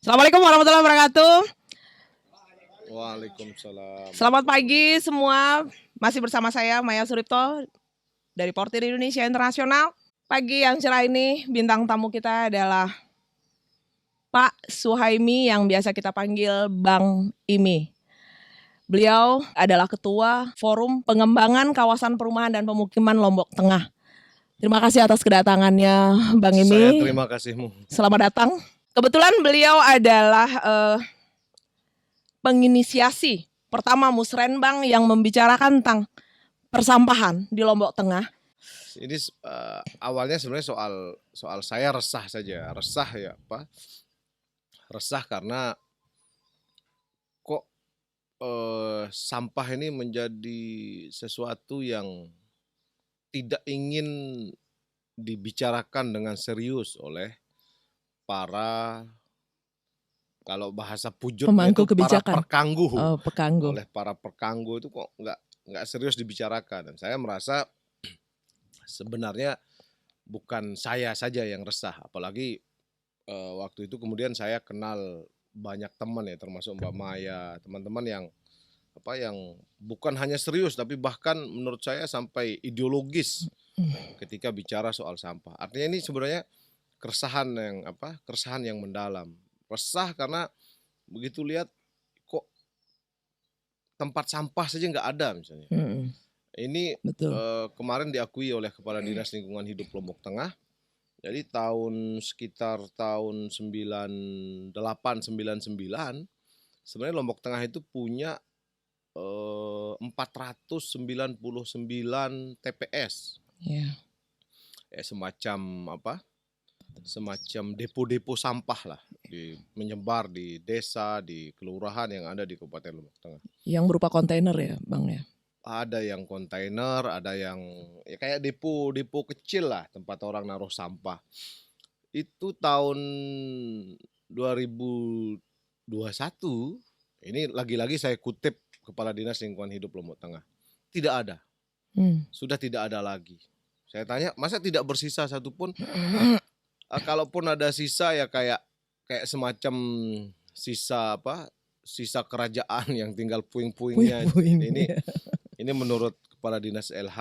Assalamualaikum warahmatullahi wabarakatuh. Waalaikumsalam. Selamat pagi semua. Masih bersama saya Maya Suripto dari Portir Indonesia Internasional. Pagi yang cerah ini bintang tamu kita adalah Pak Suhaimi yang biasa kita panggil Bang Imi. Beliau adalah Ketua Forum Pengembangan Kawasan Perumahan dan Pemukiman Lombok Tengah. Terima kasih atas kedatangannya Bang Imi. Saya terima kasihmu. Selamat datang. Kebetulan beliau adalah penginisiasi pertama Musrenbang yang membicarakan tentang persampahan di Lombok Tengah. Ini awalnya sebenarnya soal saya resah saja, resah karena kok sampah ini menjadi sesuatu yang tidak ingin dibicarakan dengan serius oleh para, kalau bahasa pujutnya Pemangku itu para kebijakan. perkanggu. Pekanggu. Oleh para perkanggu itu kok nggak serius dibicarakan. Dan saya merasa sebenarnya bukan saya saja yang resah, apalagi waktu itu kemudian saya kenal banyak teman ya, termasuk Mbak Maya, teman-teman yang bukan hanya serius tapi bahkan menurut saya sampai ideologis ketika bicara soal sampah. Artinya ini sebenarnya keresahan yang mendalam. Resah karena begitu lihat kok tempat sampah saja nggak ada misalnya. Ini kemarin diakui oleh Kepala Dinas Lingkungan Hidup Lombok Tengah. Jadi sekitar tahun 98-99 sebenarnya Lombok Tengah itu punya 499 TPS. Yeah. Semacam depo-depo sampah lah, menyebar di desa, di kelurahan yang ada di Kabupaten Lombok Tengah. Yang berupa kontainer ya, Bang ya? Ada yang kontainer, ada yang ya kayak depo kecil lah, tempat orang naruh sampah. Itu tahun 2021, ini lagi-lagi saya kutip Kepala Dinas Lingkungan Hidup Lombok Tengah. Tidak ada. Sudah tidak ada lagi. Saya tanya, masa tidak bersisa satupun? Kalaupun ada sisa ya kayak semacam sisa kerajaan yang tinggal puing-puingnya. Ini menurut Kepala Dinas LH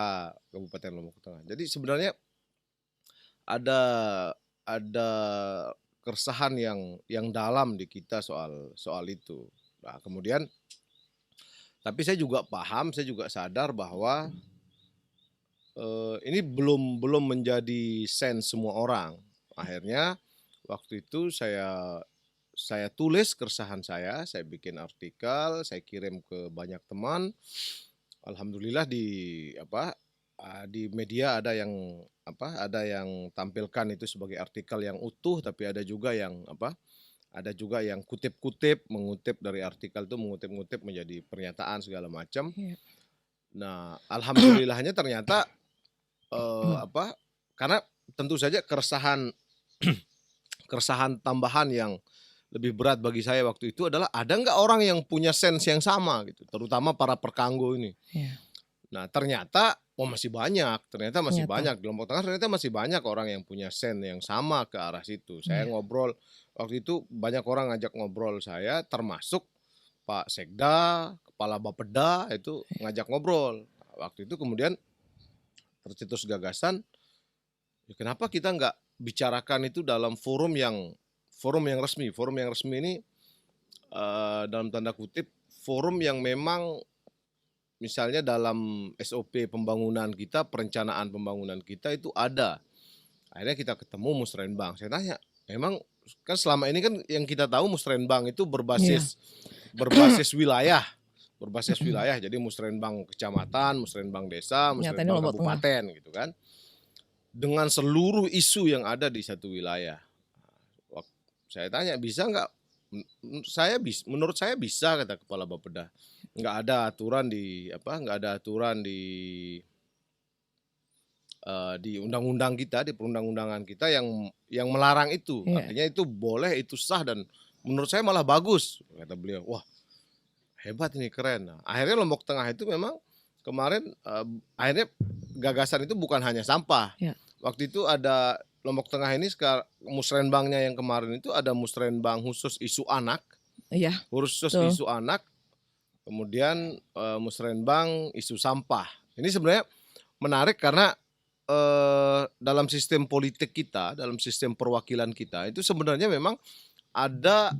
Kabupaten Lombok Tengah. Jadi sebenarnya ada keresahan yang dalam di kita soal itu. Nah, kemudian tapi saya juga paham, saya juga sadar bahwa ini belum menjadi sense semua orang. Akhirnya waktu itu saya tulis keresahan saya bikin artikel, saya kirim ke banyak teman. Alhamdulillah di media ada yang tampilkan itu sebagai artikel yang utuh, tapi ada juga yang mengutip dari artikel itu, mengutip menjadi pernyataan segala macam. Yeah. Nah, alhamdulillahnya ternyata karena tentu saja keresahan tambahan yang lebih berat bagi saya waktu itu adalah ada nggak orang yang punya sense yang sama gitu, terutama para perkanggo ini. Yeah. Nah, ternyata masih banyak di Lombok Tengah, ternyata masih banyak orang yang punya sense yang sama ke arah situ. Saya ngobrol waktu itu, banyak orang ngajak ngobrol saya, termasuk Pak Sekda, Kepala Bapeda itu ngajak ngobrol. Waktu itu kemudian tercetus gagasan, ya kenapa kita nggak bicarakan itu dalam forum yang resmi. Forum yang resmi ini dalam tanda kutip forum yang memang misalnya dalam SOP pembangunan kita, perencanaan pembangunan kita itu ada. Akhirnya kita ketemu Musrenbang. Saya tanya, memang kan selama ini kan yang kita tahu Musrenbang itu berbasis wilayah. Jadi Musrenbang kecamatan, Musrenbang desa, Musrenbang kabupaten gitu kan. Dengan seluruh isu yang ada di satu wilayah. Saya tanya, bisa nggak? Menurut saya bisa, kata Kepala Bapeda. Nggak ada aturan di undang-undang kita, di perundang-undangan kita yang melarang itu. Yeah. Artinya itu boleh, itu sah, dan menurut saya malah bagus, kata beliau. Wah, hebat ini, keren. Nah, akhirnya Lombok Tengah itu memang kemarin akhirnya gagasan itu bukan hanya sampah. Yeah. Waktu itu ada Lombok Tengah ini sekarang musrenbangnya yang kemarin itu ada musrenbang khusus isu anak, Iya, khusus betul. isu anak, kemudian musrenbang isu sampah. Ini sebenarnya menarik karena dalam sistem politik kita, dalam sistem perwakilan kita itu sebenarnya memang ada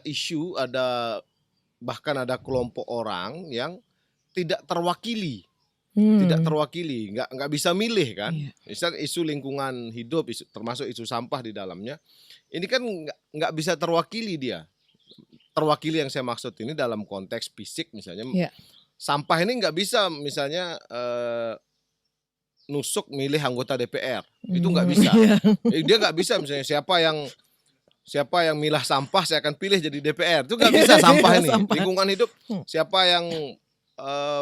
isu, bahkan ada kelompok orang yang tidak terwakili. Tidak terwakili, nggak bisa milih kan. Iya. Misal isu lingkungan hidup, termasuk isu sampah di dalamnya, ini kan nggak bisa terwakili dia. Terwakili yang saya maksud ini dalam konteks fisik misalnya, Iya. sampah ini nggak bisa misalnya nusuk milih anggota DPR, itu nggak bisa. Dia nggak bisa misalnya siapa yang milah sampah saya akan pilih jadi DPR, itu nggak bisa sampah ini. Sampah. Lingkungan hidup, siapa yang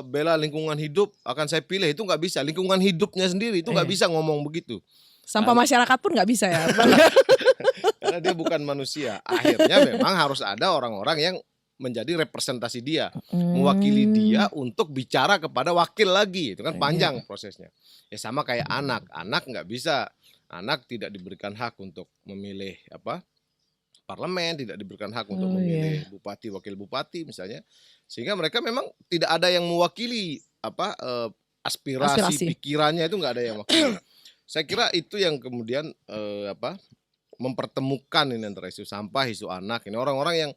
bela lingkungan hidup akan saya pilih, itu nggak bisa. Lingkungan hidupnya sendiri itu nggak bisa ngomong begitu. Sampah masyarakat pun nggak bisa ya. Karena dia bukan manusia. Akhirnya memang harus ada orang-orang yang menjadi representasi dia, mewakili dia untuk bicara kepada wakil lagi. Itu kan panjang prosesnya. Ya sama kayak anak nggak bisa. Anak tidak diberikan hak untuk memilih parlemen, tidak diberikan hak untuk memilih bupati, wakil bupati misalnya. Sehingga mereka memang tidak ada yang mewakili aspirasi pikirannya, itu nggak ada yang wakili. Saya kira itu yang kemudian mempertemukan ini antara isu sampah, isu anak. Ini orang-orang yang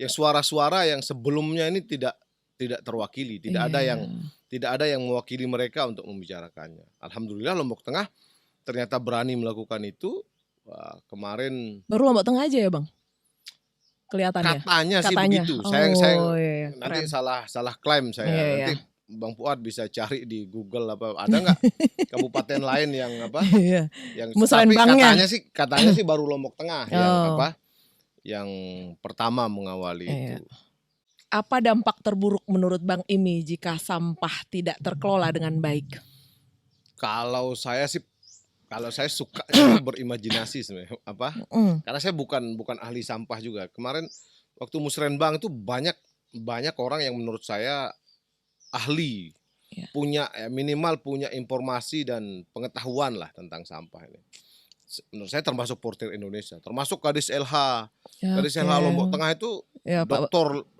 suara-suara yang sebelumnya ini tidak terwakili, tidak ada yang mewakili mereka untuk membicarakannya. Alhamdulillah Lombok Tengah ternyata berani melakukan itu. Wah, kemarin baru Lombok Tengah aja ya Bang? Kelihatannya. Katanya sih begitu. Saya nanti salah klaim saya. Nanti Bang Fuad bisa cari di Google ada nggak kabupaten lain yang yang tapi katanya sih baru Lombok Tengah yang pertama mengawali itu. Apa dampak terburuk menurut Bang Imi jika sampah tidak terkelola dengan baik? Kalau saya suka berimajinasi sebenarnya karena saya bukan ahli sampah juga. Kemarin waktu musrenbang itu banyak orang yang menurut saya ahli, punya minimal punya informasi dan pengetahuan lah tentang sampah ini. Menurut saya termasuk Portir Indonesia, termasuk Kadis LH, Kadis LH Lombok Tengah itu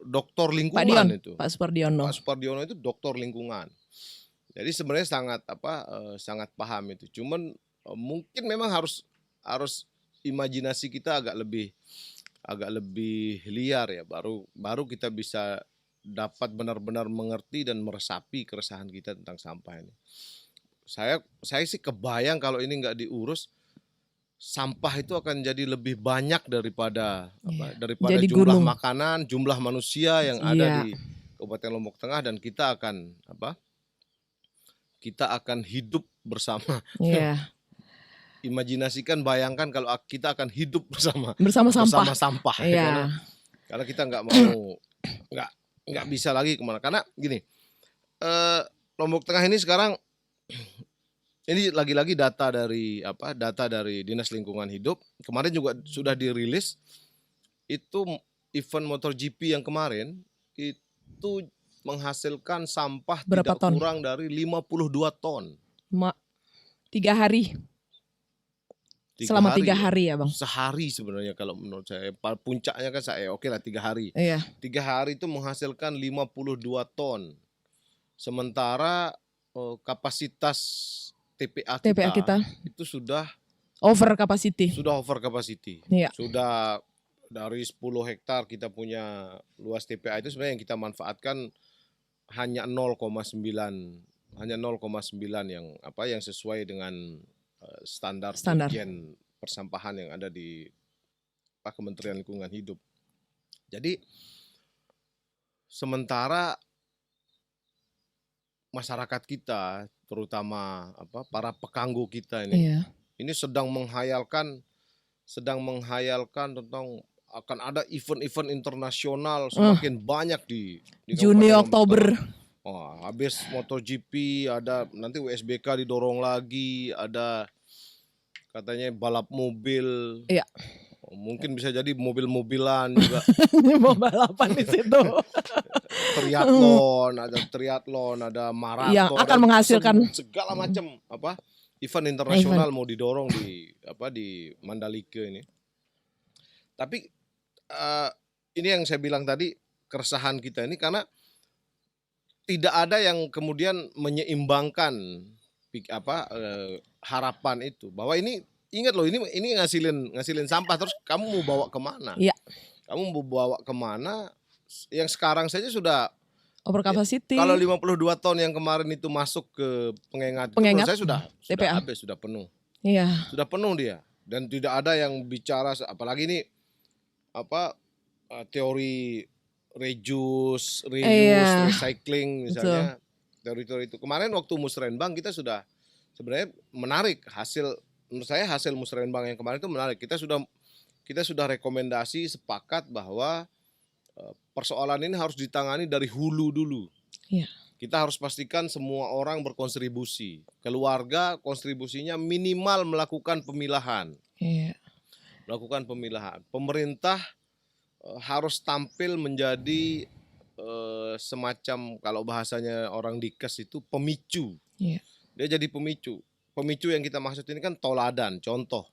doktor lingkungan itu. Pak Supardiono. Pak Supardiono itu doktor lingkungan. Jadi sebenarnya sangat paham itu. Cuman mungkin memang harus imajinasi kita agak lebih liar ya, baru kita bisa dapat benar-benar mengerti dan meresapi keresahan kita tentang sampah ini. Saya sih kebayang kalau ini nggak diurus, sampah itu akan jadi lebih banyak daripada jadi jumlah gunung. makanan, jumlah manusia yang ada di Kabupaten Lombok Tengah, dan kita akan hidup bersama. Imajinasikan, bayangkan kalau kita akan hidup bersama sampah. Karena kita nggak bisa lagi kemana. Karena gini, Lombok Tengah ini sekarang ini lagi-lagi data dari Dinas Lingkungan Hidup kemarin juga sudah dirilis. Itu event MotoGP yang kemarin itu menghasilkan sampah berapa tidak kurang dari 52 ton. 3 hari. Selama 3 hari ya Bang? Sehari sebenarnya kalau menurut saya. Puncaknya kan oke lah 3 hari. 3 hari itu menghasilkan 52 ton. Sementara kapasitas TPA kita itu sudah over capacity. Sudah dari 10 hektar kita punya luas TPA itu sebenarnya yang kita manfaatkan hanya 0,9 yang sesuai dengan standar Dirjen Persampahan yang ada di Kementerian Lingkungan Hidup. Jadi sementara masyarakat kita, terutama para pekanggu kita ini sedang menghayalkan tentang akan ada event-event internasional semakin banyak di Juni Oktober. Habis MotoGP, ada nanti WSBK didorong lagi, ada katanya balap mobil. Iya. Mungkin bisa jadi mobil-mobilan juga. Mau balapan di situ. Triathlon, ada maraton. Yang akan menghasilkan segala macam event internasional mau didorong di Mandalika ini. Tapi ini yang saya bilang tadi, keresahan kita ini karena tidak ada yang kemudian menyeimbangkan harapan itu, bahwa ini ingat loh, ini ngasilin sampah, terus kamu mau bawa kemana? Iya. Kamu mau bawa kemana? Yang sekarang saja sudah over capacity. Kalau 52 ton yang kemarin itu masuk ke pengengat, itu menurut saya sudah habis, sudah penuh. Iya. Sudah penuh dia, dan tidak ada yang bicara, apalagi ini teori reuse, recycling misalnya. Teori-teori itu kemarin waktu musrenbang kita sudah sebenarnya menarik menurut saya hasil musrenbang yang kemarin itu menarik. Kita sudah rekomendasi sepakat bahwa persoalan ini harus ditangani dari hulu dulu. Iya. Kita harus pastikan semua orang berkontribusi. Keluarga kontribusinya minimal melakukan pemilahan. Iya. Melakukan pemilahan. Pemerintah harus tampil menjadi semacam, kalau bahasanya orang Dikes itu, pemicu. Iya. Dia jadi pemicu. Pemicu yang kita maksud ini kan toladan, contoh.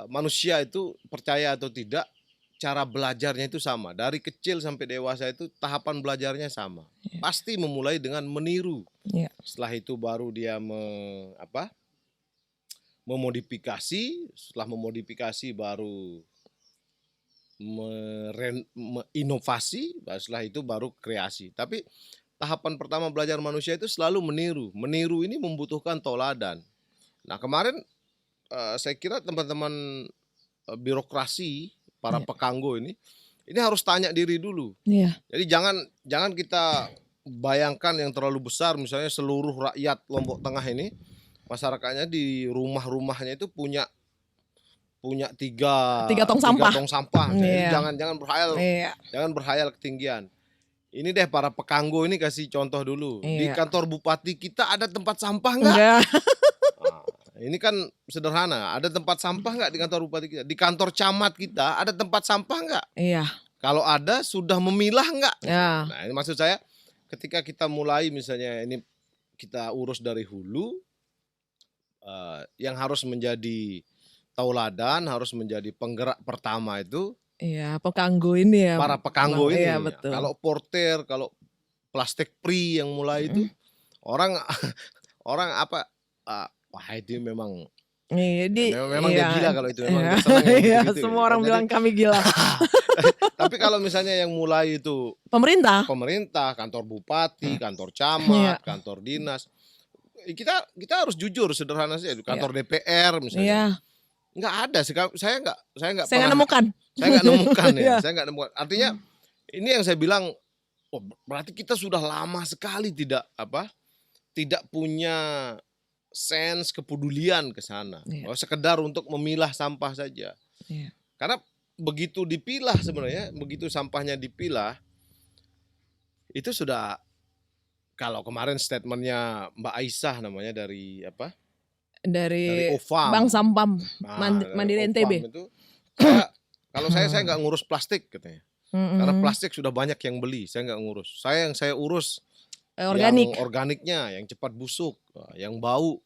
Manusia itu percaya atau tidak, cara belajarnya itu sama. Dari kecil sampai dewasa itu tahapan belajarnya sama. Yeah. Pasti memulai dengan meniru. Yeah. Setelah itu baru dia memodifikasi. Setelah memodifikasi baru inovasi. Setelah itu baru kreasi. Tapi tahapan pertama belajar manusia itu selalu meniru. Meniru ini membutuhkan toladan. Nah kemarin saya kira teman-teman birokrasi, para pekanggo ini harus tanya diri dulu. Yeah. Jadi jangan kita bayangkan yang terlalu besar, misalnya seluruh rakyat Lombok Tengah ini, masyarakatnya di rumahnya itu punya tiga tong sampah. Yeah. Jangan berhayal, jangan berhayal ketinggian. Ini deh para pekanggo ini kasih contoh dulu. Yeah. Di kantor bupati kita ada tempat sampah nggak? Yeah. Ini kan sederhana, ada tempat sampah nggak di kantor bupati kita? Di kantor camat kita ada tempat sampah nggak? Iya. Kalau ada, sudah memilah nggak? Ya. Nah ini maksud saya, ketika kita mulai misalnya ini kita urus dari hulu, yang harus menjadi tauladan, harus menjadi penggerak pertama itu. Iya, pekanggo ini ya. Para pekanggo ini. Iya, betul. Kalau porter, kalau plastik free yang mulai itu, orang wah itu memang memang dia gila kalau itu, memang gitu. Semua orang bilang kami gila. Tapi kalau misalnya yang mulai itu pemerintah, kantor bupati, kantor camat, kantor dinas, kita harus jujur, sederhana saja, kantor DPR misalnya. Nggak ada, saya nggak nemukan. Saya nggak nemukan. Artinya ini yang saya bilang, berarti kita sudah lama sekali tidak punya sense kepedulian ke sana. Sekedar untuk memilah sampah saja. Karena begitu dipilah sebenarnya, begitu sampahnya dipilah, itu sudah, kalau kemarin statementnya Mbak Aisyah namanya dari OFAM, Bank Sampah Mandiri NTB. Itu, kalau saya nggak ngurus plastik katanya. Karena plastik sudah banyak yang beli, saya nggak ngurus. Yang saya urus yang organiknya, yang cepat busuk, yang bau.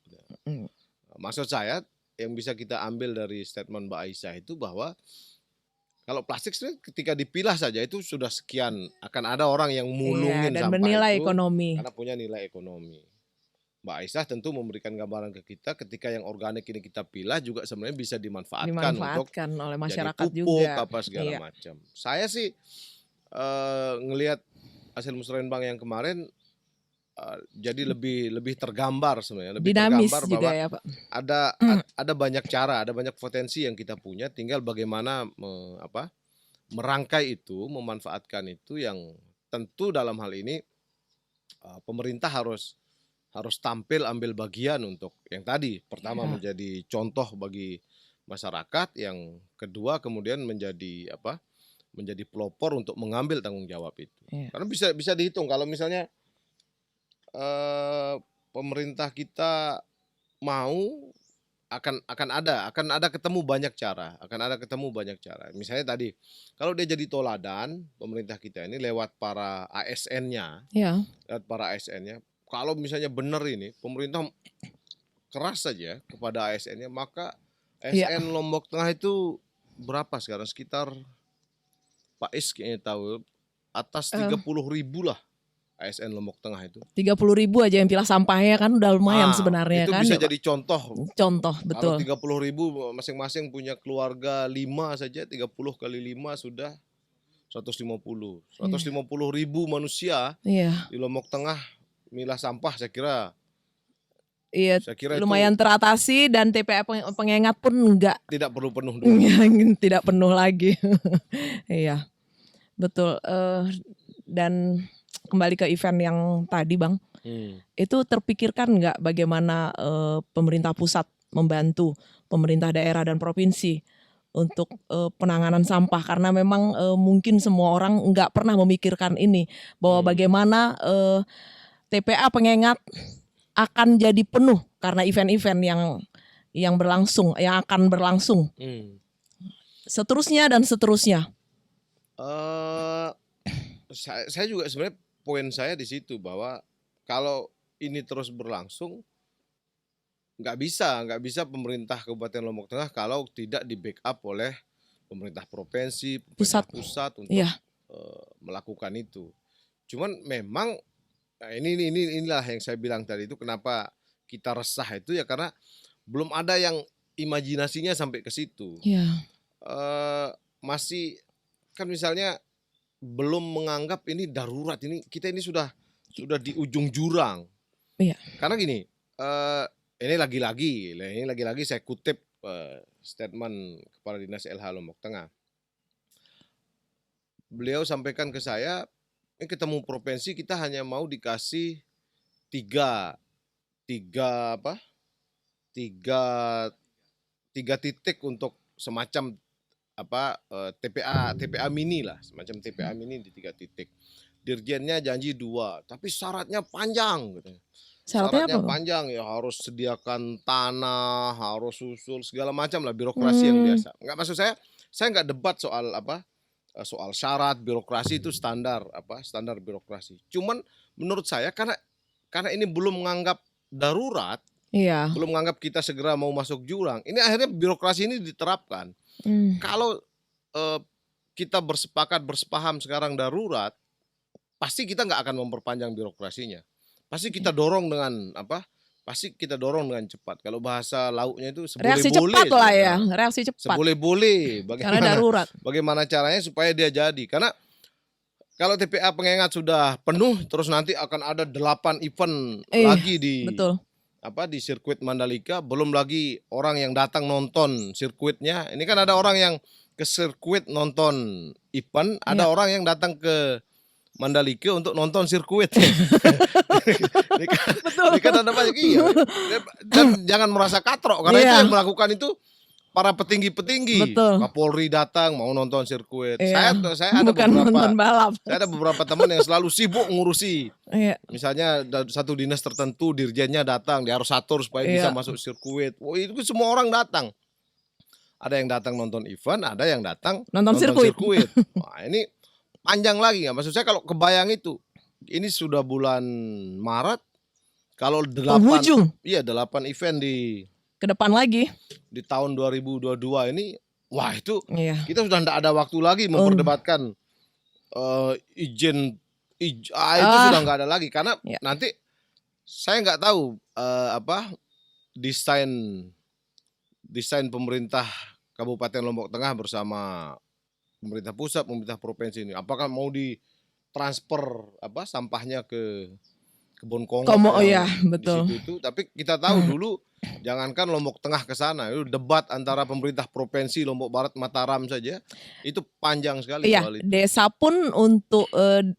Maksud saya yang bisa kita ambil dari statement Mbak Aisyah itu bahwa kalau plastik ketika dipilah saja itu sudah sekian, akan ada orang yang mulungin dan sampah bernilai itu ekonomi. Karena punya nilai ekonomi. Mbak Aisyah tentu memberikan gambaran ke kita, ketika yang organik ini kita pilah juga sebenarnya bisa dimanfaatkan untuk oleh masyarakat jadi pupuk, juga apa segala macam. Saya sih ngelihat hasil musrenbang yang kemarin, jadi lebih tergambar sebenarnya, lebih dinamis tergambar juga bahwa ya, Pak. Ada banyak cara, ada banyak potensi yang kita punya, tinggal bagaimana merangkai itu, memanfaatkan itu, yang tentu dalam hal ini pemerintah harus tampil ambil bagian untuk yang tadi, pertama menjadi contoh bagi masyarakat, yang kedua kemudian menjadi pelopor untuk mengambil tanggung jawab itu. Karena bisa dihitung kalau misalnya pemerintah kita mau, akan ada ketemu banyak cara, Misalnya tadi kalau dia jadi toladan, pemerintah kita ini lewat para ASN-nya, kalau misalnya benar ini pemerintah keras saja kepada ASN-nya, maka Iya. ASN Lombok Tengah itu berapa sekarang? Sekitar Pak Is kayaknya tahu, atas 30.000 lah ASN Lombok Tengah itu. 30.000 aja yang pilah sampahnya kan udah lumayan sebenarnya itu kan. bisa ya, Pak? jadi contoh. Contoh, Kalau betul. 30.000 masing-masing punya keluarga 5 saja, 30 kali 5 sudah 150. 150.000 manusia Iya. di Lombok Tengah milah sampah, saya kira Iya, lumayan itu teratasi dan TPA pengengat pun enggak tidak perlu penuh dulu. tidak penuh lagi. Iya, betul. Dan kembali ke event yang tadi, Bang, itu terpikirkan nggak bagaimana pemerintah pusat membantu pemerintah daerah dan provinsi untuk penanganan sampah, karena memang mungkin semua orang nggak pernah memikirkan ini bahwa bagaimana TPA pengengat akan jadi penuh karena event-event yang berlangsung, yang akan berlangsung. Seterusnya dan seterusnya. Saya juga sebenarnya poin saya di situ bahwa kalau ini terus berlangsung nggak bisa pemerintah Kabupaten Lombok Tengah kalau tidak di backup oleh pemerintah provinsi, pemerintah pusat untuk melakukan itu. Cuman memang inilah yang saya bilang tadi itu, kenapa kita resah itu ya karena belum ada yang imajinasinya sampai ke situ. Masih kan misalnya belum menganggap ini darurat, ini kita ini sudah di ujung jurang. Karena gini, ini lagi-lagi saya kutip statement Kepala Dinas LH Lombok Tengah. Beliau sampaikan ke saya, ini ketemu provinsi kita hanya mau dikasih tiga titik untuk semacam TPA mini lah, semacam TPA mini di 3 titik. Dirjennya janji 2, tapi syaratnya panjang gitu. Syaratnya panjang, ya harus sediakan tanah, harus susul segala macam lah, birokrasi yang biasa. Enggak, maksud saya enggak debat soal soal syarat birokrasi, itu standar birokrasi. Cuman menurut saya karena ini belum menganggap darurat, belum menganggap kita segera mau masuk jurang, ini akhirnya birokrasi ini diterapkan. Kalau kita bersepaham sekarang darurat, pasti kita nggak akan memperpanjang birokrasinya. Pasti kita dorong dengan cepat. Kalau bahasa lauknya itu reaksi cepat lah ya, reaksi cepat. Seboleh-boleh. Karena darurat. Bagaimana caranya supaya dia jadi? Karena kalau TPA pengengat sudah penuh, terus nanti akan ada 8 event lagi di sirkuit Mandalika, belum lagi orang yang datang nonton sirkuitnya. Ini kan ada orang yang ke sirkuit nonton event, ada orang yang datang ke Mandalika untuk nonton sirkuit. Ini kan ada banyak, Dan jangan merasa katrok, karena itu yang melakukan itu para petinggi-petinggi. Kapolri datang mau nonton sirkuit. Saya ada beberapa teman yang selalu sibuk ngurusi. Misalnya satu dinas tertentu, dirjennya datang, dia harus atur supaya bisa masuk sirkuit. Itu semua orang datang. Ada yang datang nonton event, ada yang datang nonton sirkuit. Wah, ini panjang lagi nggak? Maksud saya kalau kebayang itu, ini sudah bulan Maret, kalau 8 event ke depan lagi di tahun 2022 ini, wah itu kita sudah tidak ada waktu lagi memperdebatkan izin itu sudah nggak ada lagi, karena nanti saya nggak tahu desain pemerintah Kabupaten Lombok Tengah bersama pemerintah pusat, pemerintah provinsi ini, apakah mau ditransfer sampahnya ke kebun kongo betul. Di situ itu. Tapi kita tahu dulu, jangankan Lombok Tengah ke sana, itu debat antara pemerintah provinsi Lombok Barat, Mataram saja itu panjang sekali. Soal itu. Desa pun untuk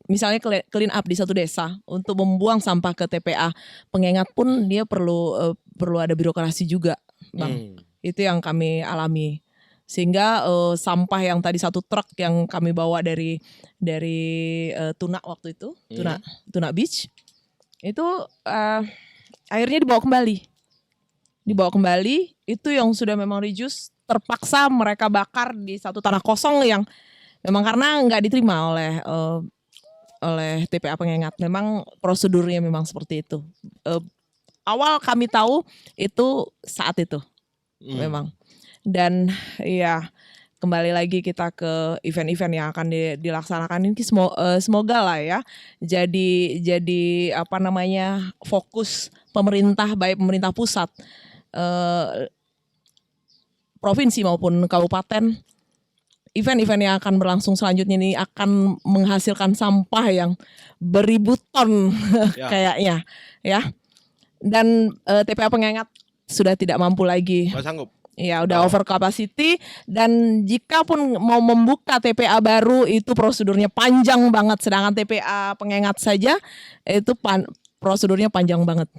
misalnya clean up di satu desa untuk membuang sampah ke TPA pengengat pun dia perlu ada birokrasi juga, Bang. Itu yang kami alami. Sehingga sampah yang tadi 1 truk yang kami bawa dari Tuna waktu itu, Tuna Beach, itu akhirnya dibawa kembali. Itu yang sudah memang reduce, terpaksa mereka bakar di satu tanah kosong yang memang karena nggak diterima oleh TPA pengengat. Memang prosedurnya memang seperti itu. awal kami tahu itu saat itu memang. Dan ya kembali lagi kita ke event-event yang akan dilaksanakan ini, semoga lah ya jadi apa namanya, fokus pemerintah, baik pemerintah pusat, provinsi maupun kabupaten. Event-event yang akan berlangsung selanjutnya ini akan menghasilkan sampah yang beribu ton kayaknya ya. Dan TPA Pengengat sudah tidak mampu lagi. Nggak sanggup. Ya udah over capacity, dan jika pun mau membuka TPA baru itu prosedurnya panjang banget, sedangkan TPA Pengengat saja itu prosedurnya panjang banget.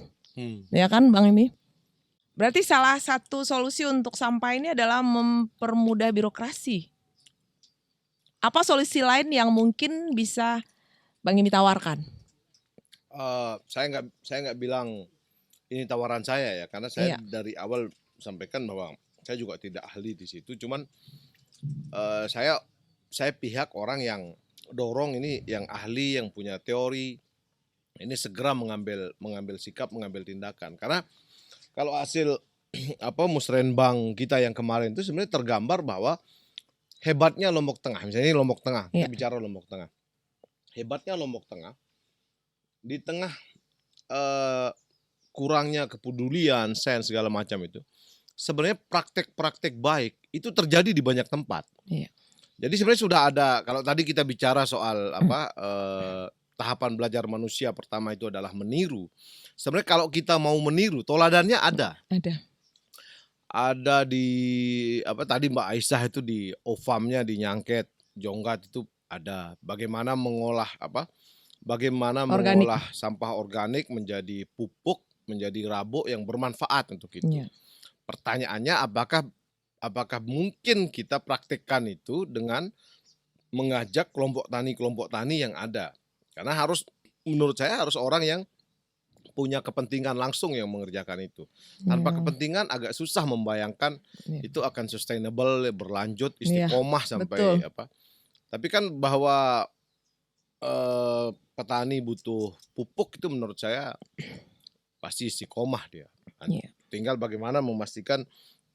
Ya kan Bang Imi? Berarti salah satu solusi untuk sampah ini adalah mempermudah birokrasi. Apa solusi lain yang mungkin bisa Bang Imi tawarkan? Saya nggak bilang ini tawaran saya ya, karena saya dari awal sampaikan bahwa saya juga tidak ahli di situ. Cuman saya pihak orang yang dorong ini, yang ahli, yang punya teori, ini segera mengambil sikap, mengambil tindakan. Karena kalau hasil musrenbang kita yang kemarin itu sebenarnya tergambar bahwa hebatnya Lombok Tengah. Misalnya ini Lombok Tengah, kita bicara Lombok Tengah. Hebatnya Lombok Tengah, di tengah kurangnya kepedulian, sense segala macam itu, sebenarnya praktek-praktek baik itu terjadi di banyak tempat. Jadi sebenarnya sudah ada. Kalau tadi kita bicara soal tahapan belajar manusia pertama itu adalah meniru. Sebenarnya kalau kita mau meniru, toladannya ada. Ada di tadi Mbak Aisyah itu di OFAM-nya di Nyangket, Jonggat itu ada. Bagaimana mengolah mengolah sampah organik menjadi pupuk, menjadi rabuk yang bermanfaat untuk itu. Pertanyaannya apakah mungkin kita praktekkan itu dengan mengajak kelompok tani yang ada. Karena menurut saya harus orang yang punya kepentingan langsung yang mengerjakan itu. Tanpa kepentingan agak susah membayangkan itu akan sustainable, berlanjut, istiqomah sampai Tapi kan bahwa petani butuh pupuk itu menurut saya pasti istiqomah dia. Tinggal bagaimana memastikan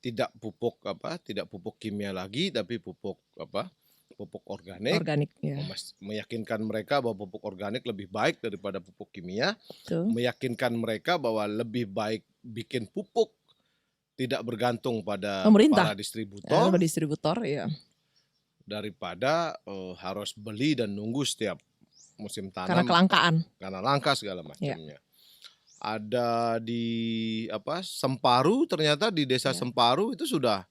tidak pupuk kimia lagi, tapi pupuk organik. Meyakinkan mereka bahwa pupuk organik lebih baik daripada pupuk kimia. Meyakinkan mereka bahwa lebih baik bikin pupuk tidak bergantung pada para distributor, daripada harus beli dan nunggu setiap musim tanam karena langka segala macamnya. Ada di Semparu, ternyata di desa Semparu itu sudah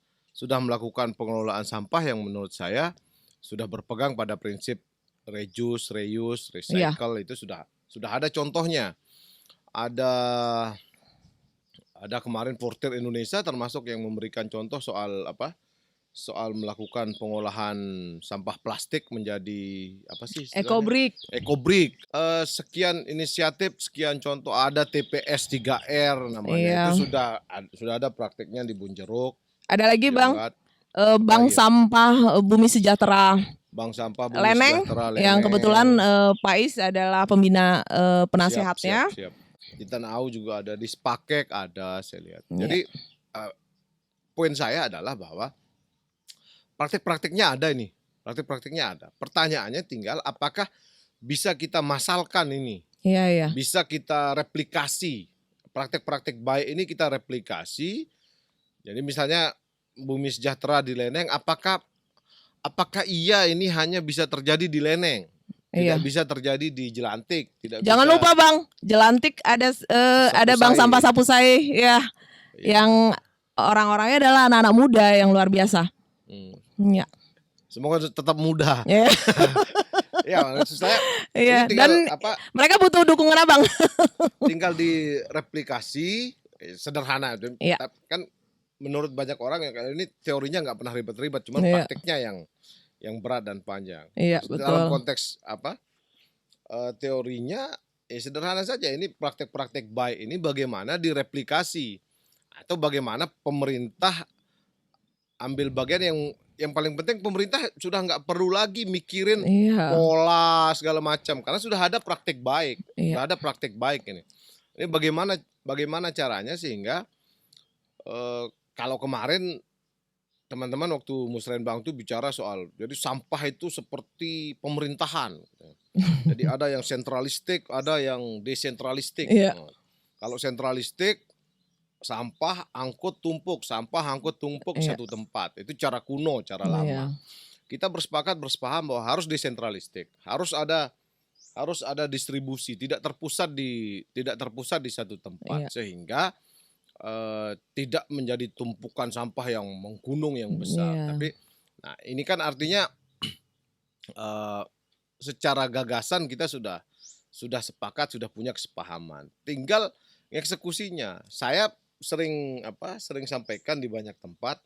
melakukan pengelolaan sampah yang menurut saya sudah berpegang pada prinsip reuse, recycle. Itu sudah ada contohnya. Ada kemarin Portir Indonesia termasuk yang memberikan contoh soal melakukan pengolahan sampah plastik menjadi Ecobrik. Sekian inisiatif, sekian contoh. Ada TPS 3R namanya. Itu sudah ada praktiknya di Bunjeruk. Ada lagi Bang, Bank Sampah Bumi Sejahtera. Bank Sampah Bumi Leneng, Sejahtera yang kebetulan Pak Is adalah pembina penasehatnya. Siap. Di Tanah Au juga ada, di Spakek ada, saya lihat. Jadi poin saya adalah bahwa praktik-praktiknya ada ini. Pertanyaannya tinggal apakah bisa kita masalkan ini. Bisa kita replikasi. Praktik-praktik baik ini kita replikasi. Jadi misalnya Bumi Sejahtera di Leneng, apakah iya ini hanya bisa terjadi di Leneng? Tidak bisa terjadi di Jelantik. Jangan lupa Bang, Jelantik ada Bank Sampah Sapusai yang orang-orangnya adalah anak-anak muda yang luar biasa. Semoga tetap muda. Maksud saya. Dan mereka butuh dukungan Abang. Tinggal direplikasi, sederhana. Kan menurut banyak orang ini teorinya nggak pernah ribet-ribet, cuma praktiknya yang berat dan panjang. Dalam konteks teorinya sederhana saja. Ini praktek-praktek baik ini bagaimana direplikasi atau bagaimana pemerintah ambil bagian yang paling penting. Pemerintah sudah nggak perlu lagi mikirin pola segala macam karena sudah ada praktek baik. Sudah ada praktek baik ini. Ini bagaimana bagaimana caranya sehingga kalau kemarin teman-teman waktu Musrembang itu bicara soal jadi sampah itu seperti pemerintahan. Jadi ada yang sentralistik, ada yang desentralistik. Iya. Kalau sentralistik sampah angkut tumpuk Iya. satu tempat. Itu cara kuno, cara lama. Iya. Kita bersepaham bahwa harus desentralistik, harus ada distribusi, tidak terpusat di satu tempat, Iya. sehingga tidak menjadi tumpukan sampah yang menggunung yang besar. Iya. Tapi nah ini kan artinya secara gagasan kita sudah sepakat, sudah punya kesepahaman. Tinggal eksekusinya. Saya sering sampaikan di banyak tempat,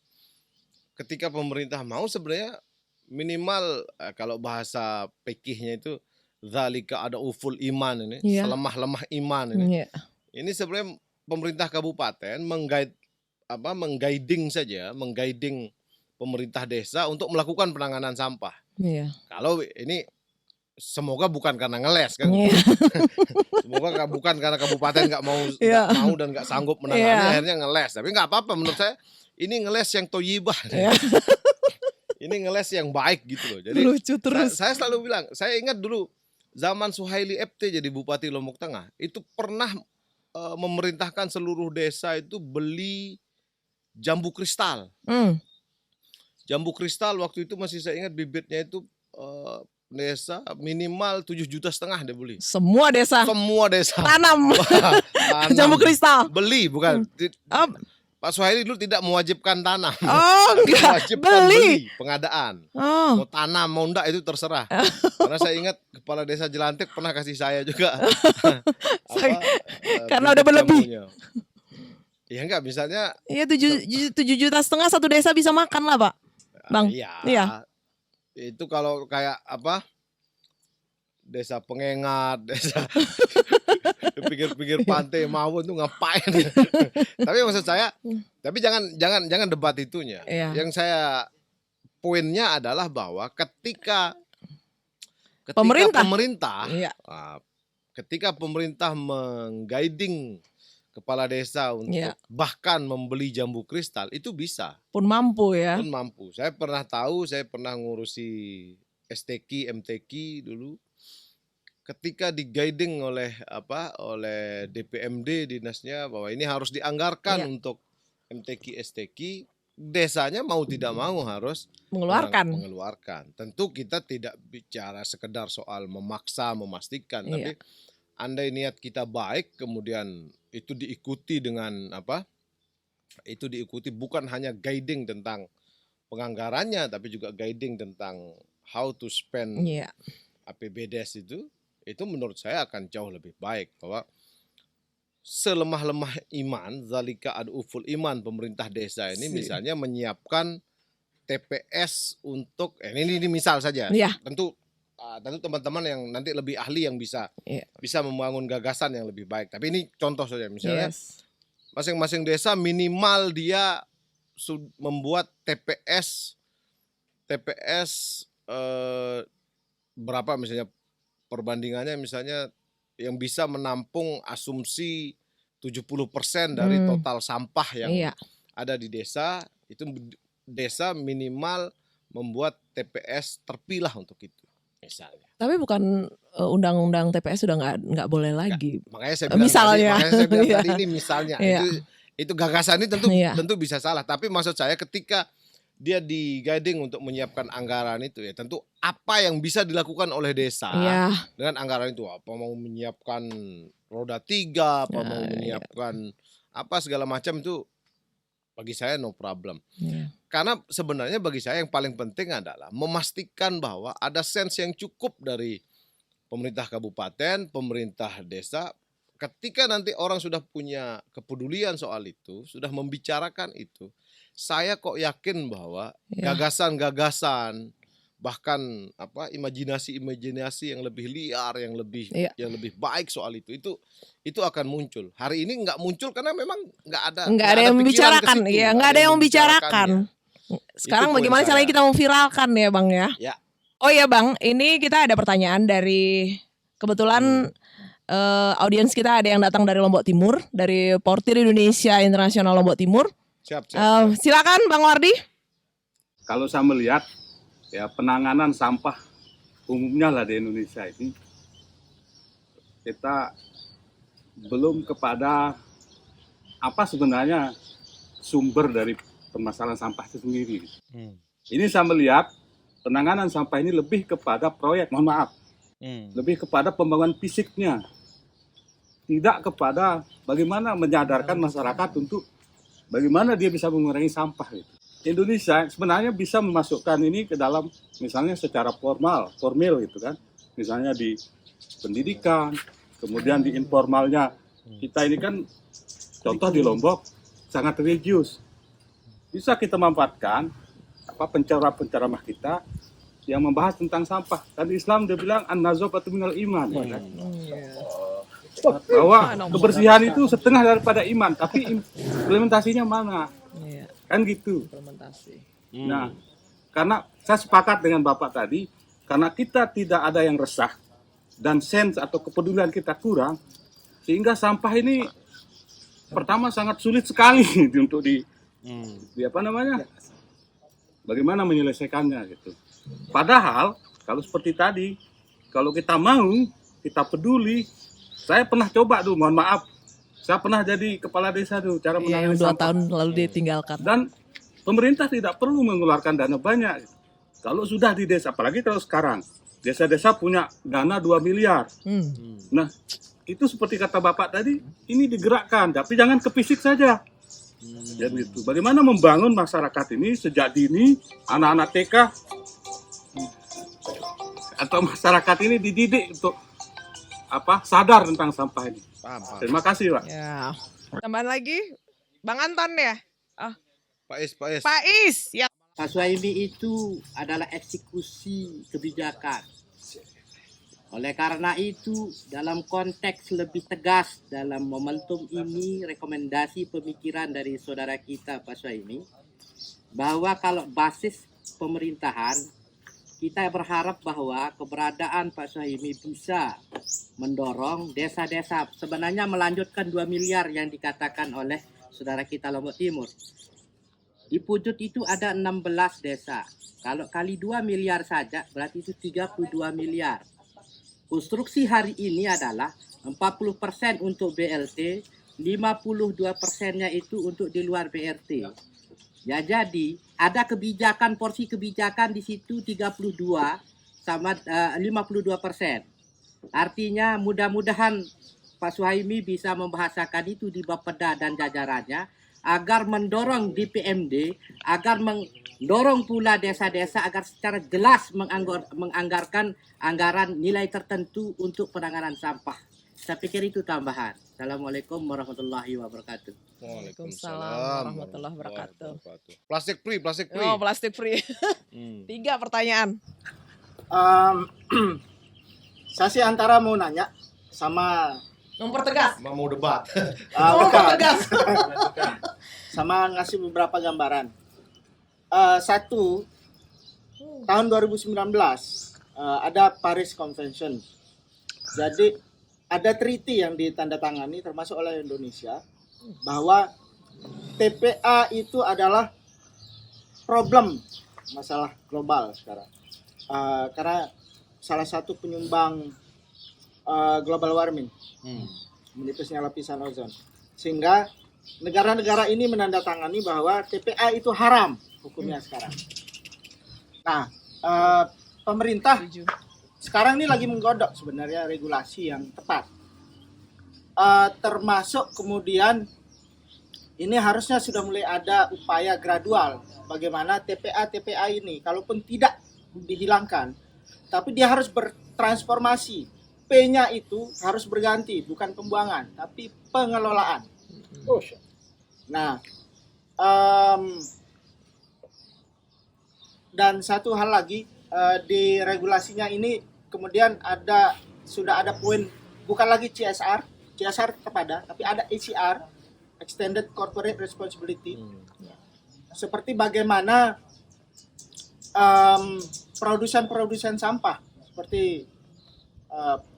ketika pemerintah mau sebenarnya minimal kalau bahasa fikihnya itu zalika ada uful iman ini, Iya. selemah-lemah iman ini. Iya. Ini sebenarnya pemerintah kabupaten mengguiding pemerintah desa untuk melakukan penanganan sampah. Iya. Kalau ini semoga bukan karena ngeles kan. Iya. Semoga bukan karena kabupaten nggak mau Iya. dan nggak sanggup menangani, Iya. akhirnya ngeles. Tapi nggak apa-apa menurut saya. Ini ngeles yang toyibah. Iya. Ini ngeles yang baik gitu loh. Jadi Lucu terus. saya selalu bilang, saya ingat dulu zaman Suhaili FT jadi Bupati Lombok Tengah, itu pernah memerintahkan seluruh desa itu beli jambu kristal. Jambu kristal waktu itu masih saya ingat bibitnya itu desa minimal 7,5 juta dia beli. Semua desa tanam jambu kristal. Beli bukan. Pak Suhaili dulu tidak mewajibkan tanam. Oh, enggak. Mewajibkan beli pengadaan. Oh. Mau tanam mau enggak itu terserah. Karena saya ingat kepala desa Jelantik pernah kasih saya juga. Karena udah berlebih. Ya enggak, misalnya Iya 7,5 juta satu desa bisa makan lah Pak. Bang. Iya. Itu kalau kayak desa Pengengat, desa pinggir-pinggir pantai Mawon tuh ngapain? Tapi maksud saya, tapi jangan debat itunya. Iya. Yang saya poinnya adalah bahwa ketika pemerintah Iya. ketika pemerintah mengguiding kepala desa untuk bahkan membeli jambu kristal, itu bisa. Pun mampu ya. Pun mampu. Saya pernah ngurusi STQ, MTQ dulu. Ketika di-guiding oleh DPMD dinasnya bahwa ini harus dianggarkan untuk MTQ, STQ, desanya mau tidak mau harus mengeluarkan. Tentu kita tidak bicara sekedar soal memaksa, memastikan, tapi andai niat kita baik, kemudian itu diikuti dengan itu diikuti bukan hanya guiding tentang penganggarannya, tapi juga guiding tentang how to spend APBDes itu menurut saya akan jauh lebih baik. Bahwa selemah-lemah iman, zalika aduful iman pemerintah desa ini misalnya menyiapkan TPS untuk ini misal saja. Tentu teman-teman yang nanti lebih ahli yang bisa membangun gagasan yang lebih baik. Tapi ini contoh saja, misalnya masing-masing desa minimal dia membuat TPS berapa misalnya perbandingannya, misalnya yang bisa menampung asumsi 70% dari total sampah yang ada di desa, itu desa minimal membuat TPS terpilah untuk itu. Misalnya. Tapi bukan undang-undang TPS sudah nggak boleh lagi. Makanya saya bilang tadi ini misalnya. Itu gagasan ini tentu bisa salah. Tapi maksud saya ketika dia di-guiding untuk menyiapkan anggaran itu, ya tentu apa yang bisa dilakukan oleh desa dengan anggaran itu. Apa mau menyiapkan roda 3, apa mau menyiapkan apa segala macam, itu bagi saya no problem. Karena sebenarnya bagi saya yang paling penting adalah memastikan bahwa ada sense yang cukup dari pemerintah kabupaten, pemerintah desa. Ketika nanti orang sudah punya kepedulian soal itu, sudah membicarakan itu, saya kok yakin bahwa gagasan-gagasan, bahkan imajinasi yang lebih liar, yang lebih baik soal itu akan muncul. Hari ini nggak muncul karena memang nggak ada yang membicarakan, nggak ada yang membicarakan. Sekarang bagaimana caranya kita memviralkan ya Bang ya? Oh ya Bang, ini kita ada pertanyaan dari kebetulan audiens kita ada yang datang dari Lombok Timur, dari Portir Indonesia Internasional Lombok Timur. Siap. Silakan Bang Wardi. Kalau saya melihat ya penanganan sampah umumnya lah di Indonesia ini, kita belum kepada apa sebenarnya sumber dari permasalahan sampah itu sendiri. Ini saya melihat penanganan sampah ini lebih kepada proyek, lebih kepada pembangunan fisiknya, tidak kepada bagaimana menyadarkan masyarakat untuk bagaimana dia bisa mengurangi sampah. Gitu. Indonesia sebenarnya bisa memasukkan ini ke dalam misalnya secara formil gitu kan, misalnya di pendidikan, kemudian di informalnya. Kita ini kan contoh di Lombok sangat religius, bisa kita manfaatkan penceramah kita yang membahas tentang sampah. Dan Islam dia bilang an-nazafatu minal iman. Bahwa kebersihan itu setengah daripada iman, tapi implementasinya mana? Kan gitu. Nah, karena saya sepakat dengan Bapak tadi, karena kita tidak ada yang resah dan sense atau kepedulian kita kurang, sehingga sampah ini pertama sangat sulit sekali untuk di apa namanya? Bagaimana menyelesaikannya gitu. Padahal kalau seperti tadi, kalau kita mau, kita peduli, saya pernah coba dulu, mohon maaf, saya pernah jadi kepala desa dulu, cara menangani yang 2 sampah. tahun lalu ditinggalkan. Dan pemerintah tidak perlu mengeluarkan dana banyak. Kalau sudah di desa, apalagi kalau sekarang, desa-desa punya dana 2 miliar. Nah, itu seperti kata Bapak tadi, ini digerakkan, tapi jangan ke fisik saja. Ya gitu. Bagaimana membangun masyarakat ini sejak dini, anak-anak TK atau masyarakat ini dididik untuk sadar tentang sampah ini. Paham. Terima kasih, Pak. Ya. Tambahan lagi, Bang Anton ya. Pak Is. Pak Is, ya. Pak Suhaimi itu adalah eksekusi kebijakan. Oleh karena itu, dalam konteks lebih tegas dalam momentum ini, rekomendasi pemikiran dari saudara kita Pak Suhaimi, bahwa kalau basis pemerintahan, kita berharap bahwa keberadaan Pak Suhaimi bisa mendorong desa-desa, sebenarnya melanjutkan 2 miliar yang dikatakan oleh saudara kita Lombok Timur. Di Pujut itu ada 16 desa. Kalau kali 2 miliar saja, berarti itu 32 miliar. Konstruksi hari ini adalah 40% untuk BLT, 52%-nya itu untuk di luar BRT. Ya, jadi ada kebijakan, porsi kebijakan di situ 32 sama 52%. Artinya mudah-mudahan Pak Suhaimi bisa membahasakan itu di Bapeda dan jajarannya agar mendorong DPMD, agar mendorong pula desa-desa agar secara jelas menganggarkan anggaran nilai tertentu untuk penanganan sampah. Saya pikir itu tambahan. Assalamualaikum warahmatullahi wabarakatuh. Waalaikumsalam warahmatullahi wabarakatuh. Plastik free. Oh, plastik free. 3 pertanyaan. Saya sih antara mau nanya sama Mempertegas. Mau debat. Mempertegas. sama ngasih beberapa gambaran. Satu, tahun 2019 ada Paris Convention. Jadi ada treaty yang ditandatangani termasuk oleh Indonesia bahwa TPA itu adalah problem masalah global sekarang. Karena salah satu penyumbang global warming, menipisnya lapisan ozon, sehingga negara-negara ini menandatangani bahwa TPA itu haram hukumnya sekarang. Nah, pemerintah sekarang ini lagi menggodok sebenarnya regulasi yang tepat, termasuk kemudian ini harusnya sudah mulai ada upaya gradual bagaimana TPA ini kalaupun tidak dihilangkan, tapi dia harus bertransformasi. P-nya itu harus berganti, bukan pembuangan, tapi pengelolaan. Nah, dan satu hal lagi, di regulasinya ini kemudian sudah ada poin, bukan lagi CSR kepada, tapi ada ECR, Extended Corporate Responsibility. Seperti bagaimana produsen sampah seperti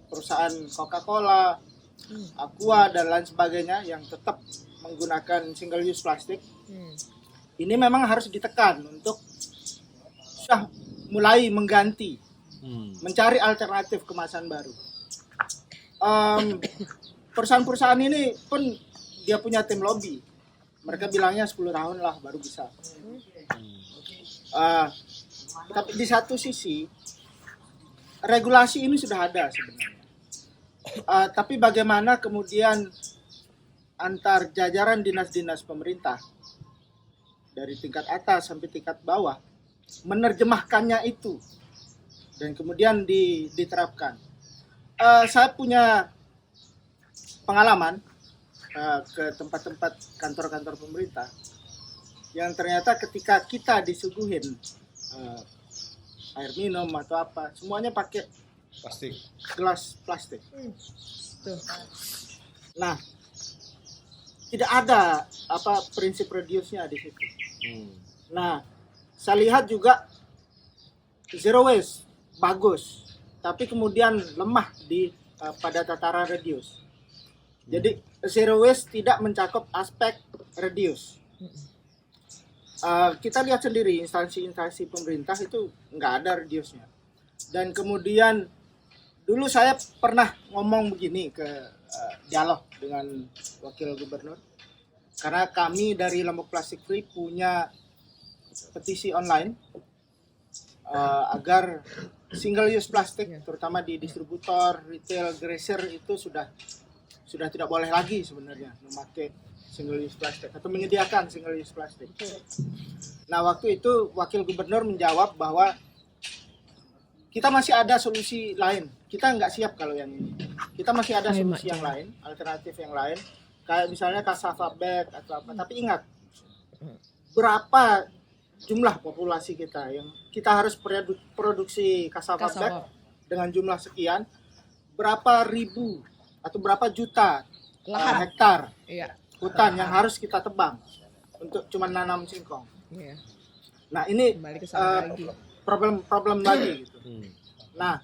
perusahaan Coca-Cola, Aqua dan lain sebagainya yang tetap menggunakan single use plastik, ini memang harus ditekan untuk sudah mulai mengganti, mencari alternatif kemasan baru. Perusahaan-perusahaan ini pun dia punya tim lobby. Mereka bilangnya 10 tahun lah baru bisa. Tapi di satu sisi regulasi ini sudah ada sebenarnya. Tapi bagaimana kemudian antar jajaran dinas-dinas pemerintah dari tingkat atas sampai tingkat bawah menerjemahkannya itu dan kemudian diterapkan. Saya punya pengalaman ke tempat-tempat kantor-kantor pemerintah yang ternyata ketika kita disuguhin air minum atau apa, semuanya pakai Plastik. gelas plastik. Nah, tidak ada prinsip reduce-nya di situ. Nah, saya lihat juga zero waste bagus, tapi kemudian lemah pada tataran reduce. Jadi zero waste tidak mencakup aspek reduce. Kita lihat sendiri instansi-instansi pemerintah itu nggak ada reduce-nya. Dan kemudian dulu saya pernah ngomong begini ke dialog dengan wakil gubernur, karena kami dari Lombok Plastic Free punya petisi online agar single use plastik terutama di distributor, retail, grocer itu sudah tidak boleh lagi sebenarnya memakai single use plastik atau menyediakan single use plastik. Nah, waktu itu wakil gubernur menjawab bahwa kita masih ada solusi lain. Kita nggak siap kalau yang ini. Kita masih ada solusi yang lain, alternatif yang lain. Kayak misalnya cassava bag atau apa. Tapi ingat, berapa jumlah populasi kita yang kita harus produksi cassava bag dengan jumlah sekian, berapa ribu atau berapa juta hektar hutan yang harus kita tebang untuk cuma nanam singkong. Nah, ini problem lagi gitu. Nah,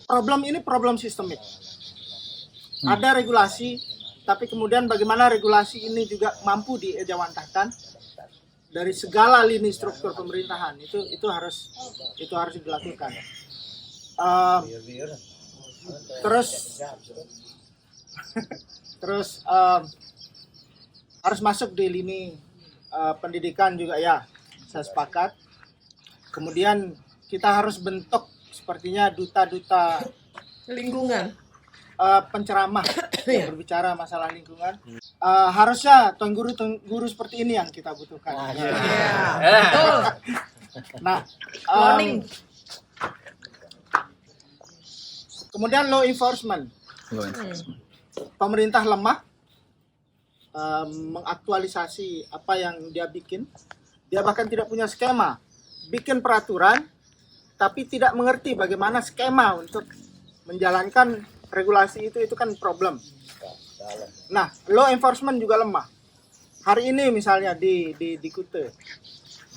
problem ini problem sistemik. Ada regulasi, tapi kemudian bagaimana regulasi ini juga mampu diejawantahkan dari segala lini struktur pemerintahan itu harus dilakukan. Terus harus masuk di lini pendidikan juga, ya, saya sepakat. Kemudian kita harus bentuk sepertinya duta-duta lingkungan, penceramah yang berbicara masalah lingkungan. Harusnya tuan guru seperti ini yang kita butuhkan. Betul. Nah, kemudian law enforcement. Pemerintah lemah mengaktualisasi apa yang dia bikin. Dia bahkan tidak punya skema. Bikin peraturan, tapi tidak mengerti bagaimana skema untuk menjalankan regulasi itu kan problem. Nah, law enforcement juga lemah. Hari ini misalnya di Kute,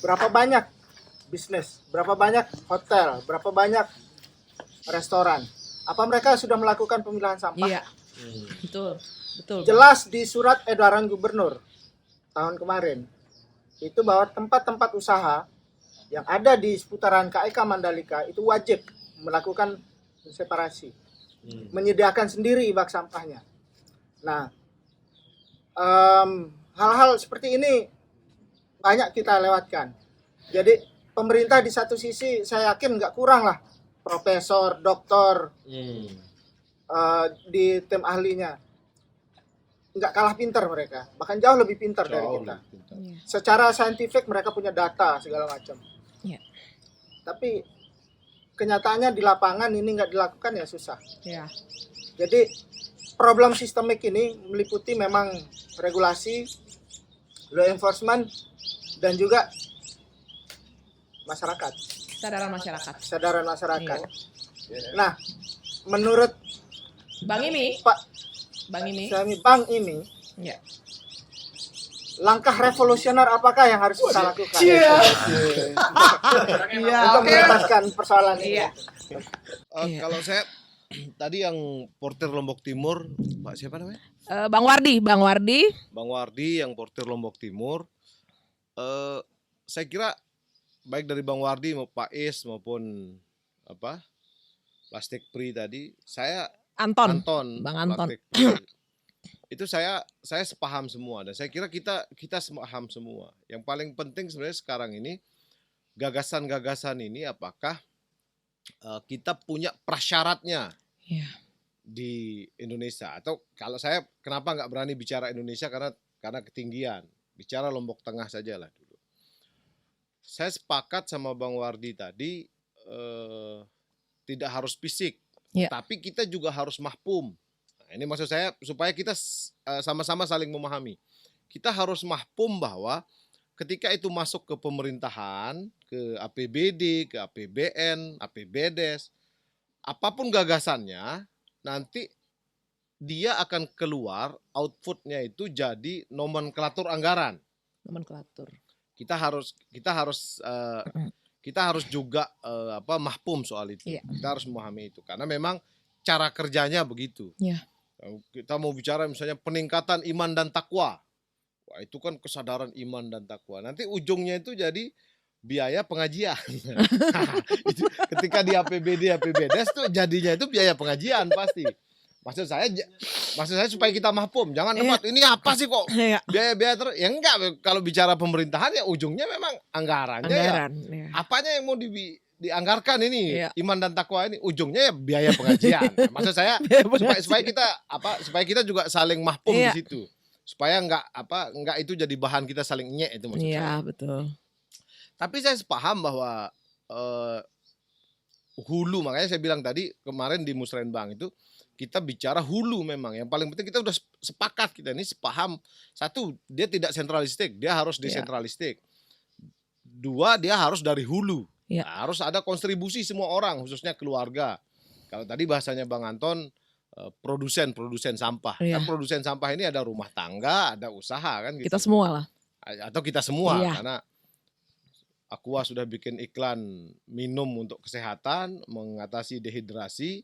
berapa banyak bisnis, berapa banyak hotel, berapa banyak restoran. Apa mereka sudah melakukan pemilahan sampah? Iya, betul. Jelas di surat edaran gubernur tahun kemarin itu bahwa tempat-tempat usaha yang ada di seputaran KEK Mandalika itu wajib melakukan separasi, menyediakan sendiri bak sampahnya. Nah, hal-hal seperti ini banyak kita lewatkan. Jadi pemerintah di satu sisi saya yakin nggak kurang lah profesor, doktor di tim ahlinya. Nggak kalah pintar mereka, bahkan jauh lebih pintar dari kita. Secara saintifik mereka punya data segala macam. Tapi kenyataannya di lapangan ini nggak dilakukan, ya susah. Jadi problem sistemik ini meliputi memang regulasi, law enforcement, dan juga masyarakat. Kesadaran masyarakat. Nah, menurut Bang Imi, Pak Bang Imi, Bang Imi, langkah revolusioner apakah yang harus kita lakukan? Iya, Untuk oke. menuntaskan persoalan ini. Iya. Iya. Kalau saya tadi yang portir Lombok Timur, Pak siapa namanya? Bang Wardi. Bang Wardi yang portir Lombok Timur. Saya kira baik dari Bang Wardi maupun Pak Is maupun Plastik Pri tadi, saya Anton. Bang Anton. Plastik Pri. Itu saya sepaham semua dan saya kira kita sepaham semua. Yang paling penting sebenarnya sekarang ini gagasan-gagasan ini apakah kita punya prasyaratnya Iya. di Indonesia, atau kalau saya kenapa nggak berani bicara Indonesia karena ketinggian, bicara Lombok Tengah saja lah dulu. Saya sepakat sama Bang Wardi tadi, tidak harus fisik, Iya. tapi kita juga harus mahpum. Nah, ini maksud saya supaya kita sama-sama saling memahami. Kita harus mahpum bahwa ketika itu masuk ke pemerintahan, ke APBD, ke APBN, APBDes, apapun gagasannya, nanti dia akan keluar outputnya itu jadi nomenklatur anggaran. Nomenklatur. Kita harus juga mahpum soal itu. Iya. Kita harus memahami itu karena memang cara kerjanya begitu. Iya. Kita mau bicara misalnya peningkatan iman dan takwa. Wah, itu kan kesadaran iman dan takwa. Nanti ujungnya itu jadi biaya pengajian. Itu ketika di APBD, APBDes tuh jadinya itu biaya pengajian pasti. Maksud saya supaya kita mahpum, jangan ini apa sih kok biaya-biaya ya enggak, kalau bicara pemerintahan ya ujungnya memang anggarannya ya. Apanya yang mau dianggarkan ini iman dan takwa ini ujungnya ya biaya pengajian. Maksud saya supaya kita juga saling mahpum di situ. Supaya enggak itu jadi bahan kita saling nyek itu maksud saya. Iya, betul. Tapi saya sepaham bahwa hulu, makanya saya bilang tadi kemarin di Musrenbang itu kita bicara hulu memang. Yang paling penting kita udah sepakat, kita ini sepaham. Satu, dia tidak sentralistik, dia harus desentralistik. Dua, dia harus dari hulu. Nah, harus ada kontribusi semua orang, khususnya keluarga. Kalau tadi bahasanya Bang Anton, produsen sampah. Kan produsen sampah ini ada rumah tangga, ada usaha kan gitu. Kita semua lah. Atau kita semua karena Aqua sudah bikin iklan minum untuk kesehatan, mengatasi dehidrasi.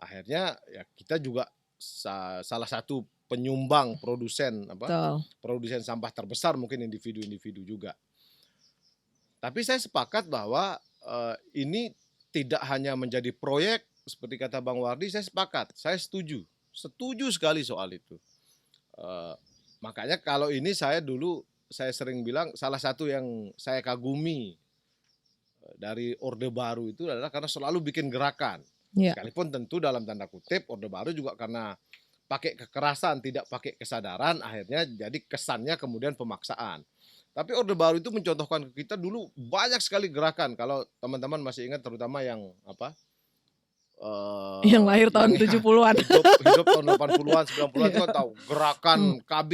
Akhirnya ya kita juga salah satu penyumbang produsen produsen sampah terbesar, mungkin individu-individu juga. Tapi saya sepakat bahwa ini tidak hanya menjadi proyek seperti kata Bang Wardi. Saya sepakat, saya setuju sekali soal itu. Makanya kalau ini saya sering bilang salah satu yang saya kagumi dari Orde Baru itu adalah karena selalu bikin gerakan. Sekalipun tentu dalam tanda kutip Orde Baru juga karena pakai kekerasan, tidak pakai kesadaran, akhirnya jadi kesannya kemudian pemaksaan. Tapi Orde Baru itu mencontohkan ke kita dulu banyak sekali gerakan. Kalau teman-teman masih ingat terutama yang yang lahir tahun 70-an. Hidup tahun 80-an, 90-an itu kan tahu gerakan KB,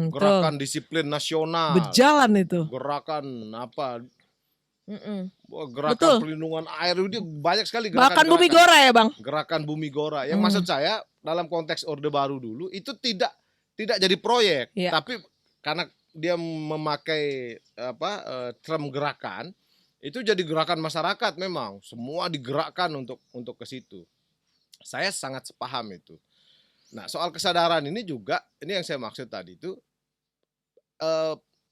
gerakan disiplin nasional. Berjalan itu. Gerakan gerakan perlindungan air, itu banyak sekali gerakan. Bahkan Bumi Gora ya, Bang? Gerakan Bumi Gora. Yang maksud saya dalam konteks Orde Baru dulu itu tidak jadi proyek, tapi karena dia memakai term gerakan, itu jadi gerakan masyarakat memang. Semua digerakkan untuk ke situ. Saya sangat sepaham itu. Nah, soal kesadaran ini juga, ini yang saya maksud tadi itu,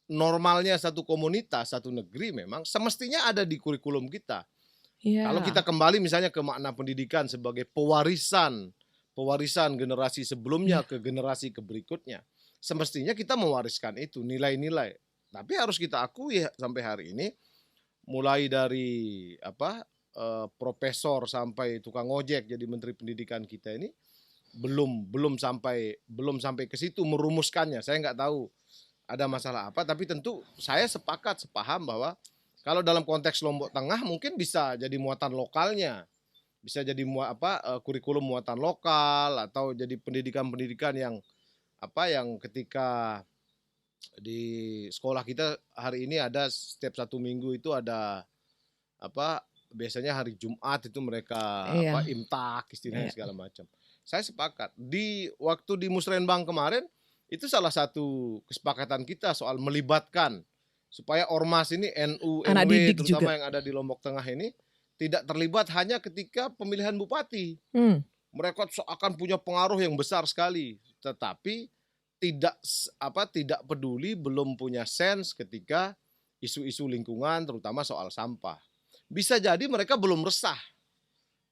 normalnya satu komunitas, satu negeri memang semestinya ada di kurikulum kita. Kalau kita kembali misalnya ke makna pendidikan sebagai pewarisan generasi sebelumnya ke generasi berikutnya, semestinya kita mewariskan itu nilai-nilai. Tapi harus kita akui sampai hari ini, mulai dari profesor sampai tukang ojek jadi menteri pendidikan kita ini belum sampai ke situ merumuskannya. Saya nggak tahu ada masalah apa, tapi tentu saya sepaham bahwa kalau dalam konteks Lombok Tengah mungkin bisa jadi muatan lokalnya, bisa jadi kurikulum muatan lokal, atau jadi pendidikan yang ketika di sekolah kita hari ini ada setiap 1 minggu itu ada biasanya hari Jumat itu mereka imtak istilahnya segala macam. Saya sepakat. Waktu di Musrenbang kemarin Itu salah satu kesepakatan kita soal melibatkan supaya ormas ini NU, Anak NW didik terutama juga. yang ada di Lombok Tengah ini tidak terlibat hanya ketika pemilihan bupati. Mereka akan punya pengaruh yang besar sekali, tetapi tidak peduli, belum punya sense ketika isu-isu lingkungan terutama soal sampah. Bisa jadi mereka belum resah.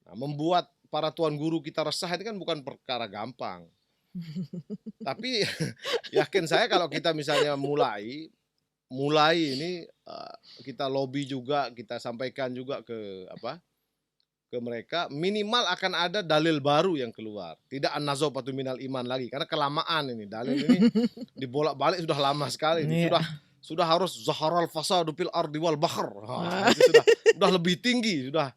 Nah, membuat para tuan guru kita resah ini kan bukan perkara gampang. Tapi yakin saya kalau kita misalnya mulai ini kita lobby juga, kita sampaikan juga ke mereka, minimal akan ada dalil baru yang keluar. Tidak an-nazafatu minal iman lagi, karena kelamaan ini dalil ini dibolak-balik sudah lama sekali. Ini sudah harus zaharal fasadu fil ardi wal bahr. Itu sudah lebih tinggi, sudah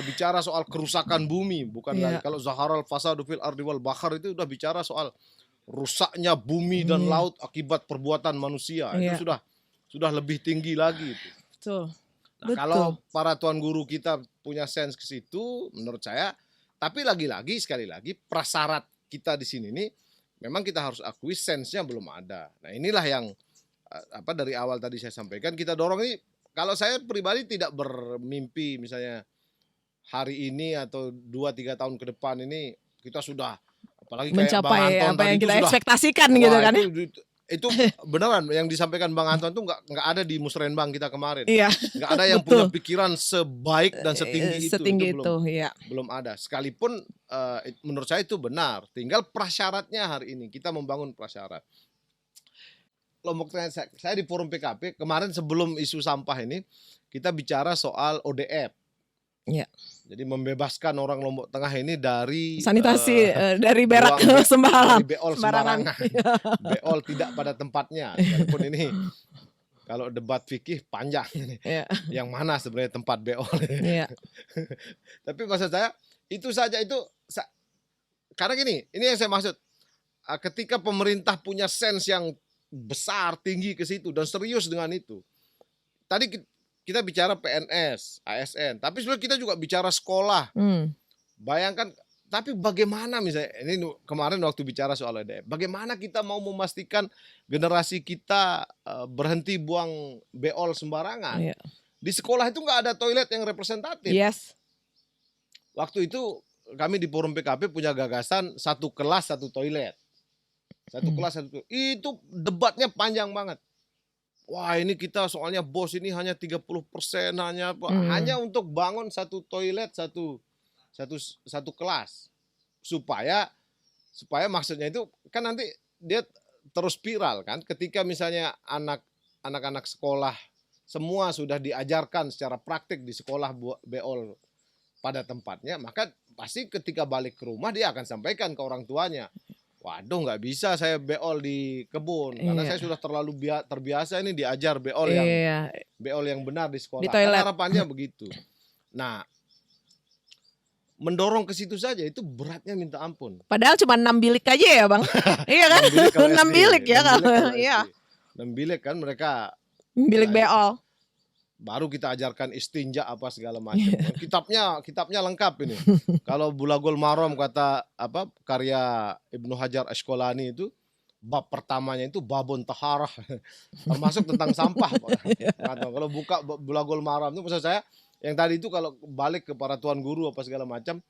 bicara soal kerusakan bumi, bukan lagi kalau zaharal fasadu fil ardi wal bahr itu sudah bicara soal rusaknya bumi dan laut akibat perbuatan manusia. Itu sudah lebih tinggi lagi itu. Betul. Nah, kalau para tuan guru kita punya sense ke situ, menurut saya, tapi sekali lagi prasyarat kita di sini nih memang kita harus akui sense-nya belum ada. Nah, inilah yang dari awal tadi saya sampaikan, kita dorong ini. Kalau saya pribadi tidak bermimpi misalnya hari ini atau 2-3 tahun ke depan ini kita sudah apalagi kayak mencapai Bang Anton apa yang tadi kita itu sudah, ekspektasikan gitu kan ya. Itu beneran yang disampaikan Bang Anton itu nggak ada di musrenbang kita kemarin. Iya. Nggak ada yang punya pikiran sebaik dan setinggi itu. Setinggi itu itu, iya. belum ada. Sekalipun menurut saya itu benar. Tinggal prasyaratnya hari ini kita membangun prasyarat. Lombok Tengah, saya di forum PKP kemarin sebelum isu sampah ini kita bicara soal ODF. Iya. Jadi membebaskan orang Lombok Tengah ini dari sanitasi dari berak sembarangan. Dari beol sembarangan. Beol tidak pada tempatnya. Sekalipun ini kalau debat fikih panjang ini. Yang mana sebenarnya tempat beol. Tapi maksud saya itu saja itu karena gini, ini yang saya maksud. Ketika pemerintah punya sense yang besar, tinggi ke situ dan serius dengan itu. Tadi kita bicara PNS, ASN, tapi sebenarnya kita juga bicara sekolah. Bayangkan, tapi bagaimana misalnya, ini kemarin waktu bicara soal EDF, bagaimana kita mau memastikan generasi kita berhenti buang beol sembarangan. Di sekolah itu nggak ada toilet yang representatif. Waktu itu kami di forum PKP punya gagasan satu kelas satu toilet. Satu kelas satu toilet. Itu debatnya panjang banget. Wah ini kita soalnya bos ini hanya 30% hanya untuk bangun satu toilet satu kelas supaya maksudnya itu kan nanti dia terus viral kan ketika misalnya anak-anak sekolah semua sudah diajarkan secara praktik di sekolah beol pada tempatnya, maka pasti ketika balik ke rumah dia akan sampaikan ke orang tuanya. Waduh nggak bisa saya beol di kebun karena saya sudah terlalu terbiasa ini diajar beol yang benar di sekolah. Di toilet. Harapannya begitu. Nah, mendorong ke situ saja itu beratnya minta ampun. Padahal cuma 6 bilik aja ya Bang. Iya kan? 6 bilik ya kalau. Iya. 6 bilik kan mereka. Bilik beol. Baru kita ajarkan istinja apa segala macam. Kitabnya lengkap ini. Kalau Bulaghul Maram kata karya Ibnu Hajar Asqalani itu bab pertamanya itu babun taharah. Termasuk tentang sampah. Kalau buka Bulaghul Maram itu maksud saya yang tadi itu kalau balik ke para tuan guru apa segala macam,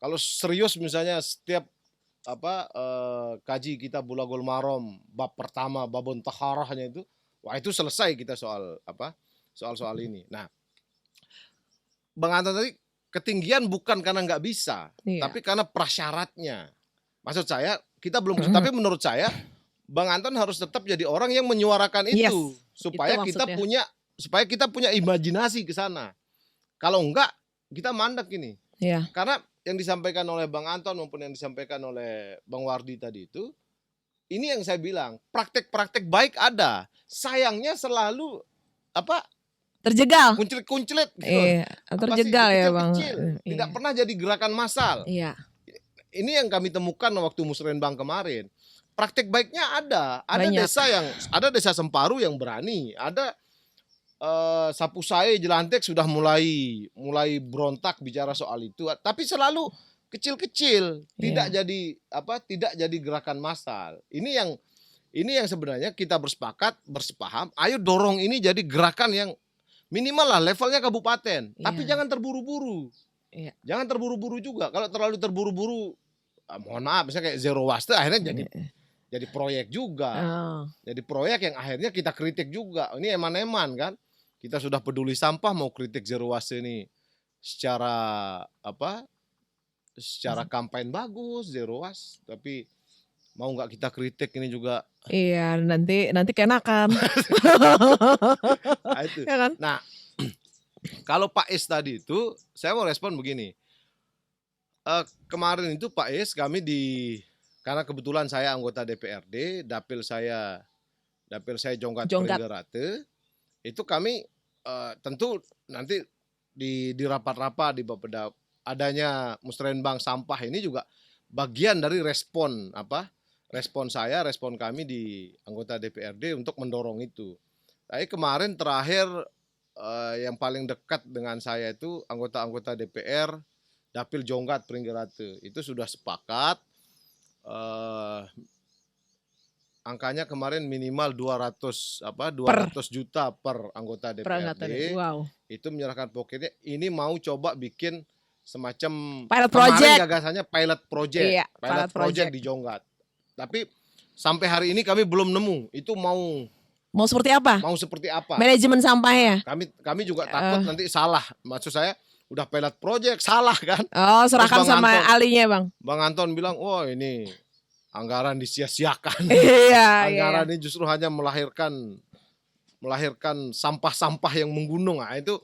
kalau serius misalnya setiap kaji kita Bulaghul Maram bab pertama babun taharahnya itu, wah itu selesai kita soal ini. Nah, Bang Anton tadi ketinggian bukan karena nggak bisa, tapi karena prasyaratnya. Maksud saya kita belum, tapi menurut saya Bang Anton harus tetap jadi orang yang menyuarakan itu supaya kita punya imajinasi ke sana. Kalau enggak kita mandek ini. Karena yang disampaikan oleh Bang Anton maupun yang disampaikan oleh Bang Wardi tadi itu, ini yang saya bilang praktek-praktek baik ada. Sayangnya selalu terjegal, kuncilit terjegal ya Bang. Tidak pernah jadi gerakan massal. Ini yang kami temukan waktu musrenbang kemarin. Praktek baiknya ada desa Semparu yang berani, ada Sapusai Jelantek sudah mulai berontak bicara soal itu, tapi selalu kecil-kecil, tidak jadi gerakan massal. Ini Ini yang sebenarnya kita bersepaham, ayo dorong ini jadi gerakan yang minimal lah levelnya kabupaten, tapi jangan terburu-buru. Iya. Jangan terburu-buru juga. Kalau terlalu terburu-buru, mohon maaf, misalnya kayak Zero Waste akhirnya jadi proyek juga. Jadi proyek yang akhirnya kita kritik juga. Ini eman-eman kan. Kita sudah peduli sampah mau kritik Zero Waste ini secara secara kampanye bagus Zero Waste, tapi mau nggak kita kritik ini juga. Iya, nanti kenakan. Nah, itu. Ya kan? Nah, kalau Pak Is tadi itu, saya mau respon begini. Kemarin itu Pak Is, karena kebetulan saya anggota DPRD, dapil saya Jonggat Pringgerate, itu kami tentu nanti di rapat-rapat di Bapeda adanya musrenbang sampah ini juga bagian dari respon kami di anggota DPRD untuk mendorong itu. Tapi kemarin terakhir yang paling dekat dengan saya itu anggota-anggota DPR dapil Jonggat Pringgerate itu sudah sepakat angkanya kemarin minimal 200 juta per anggota DPRD. Wow. Itu menyerahkan pokoknya ini mau coba bikin semacam pilot project. Gagasannya pilot project. Iya, pilot project di Jonggat. Tapi sampai hari ini kami belum nemu itu mau seperti apa? Mau seperti apa? Manajemen sampahnya. Kami juga takut nanti salah. Maksud saya udah pilot project salah kan? Oh, serahkan sama ahlinya, Bang. Bang Anton bilang, "Oh, ini anggaran disia-siakan." Iya, anggaran ini justru hanya melahirkan sampah-sampah yang menggunung. Nah, itu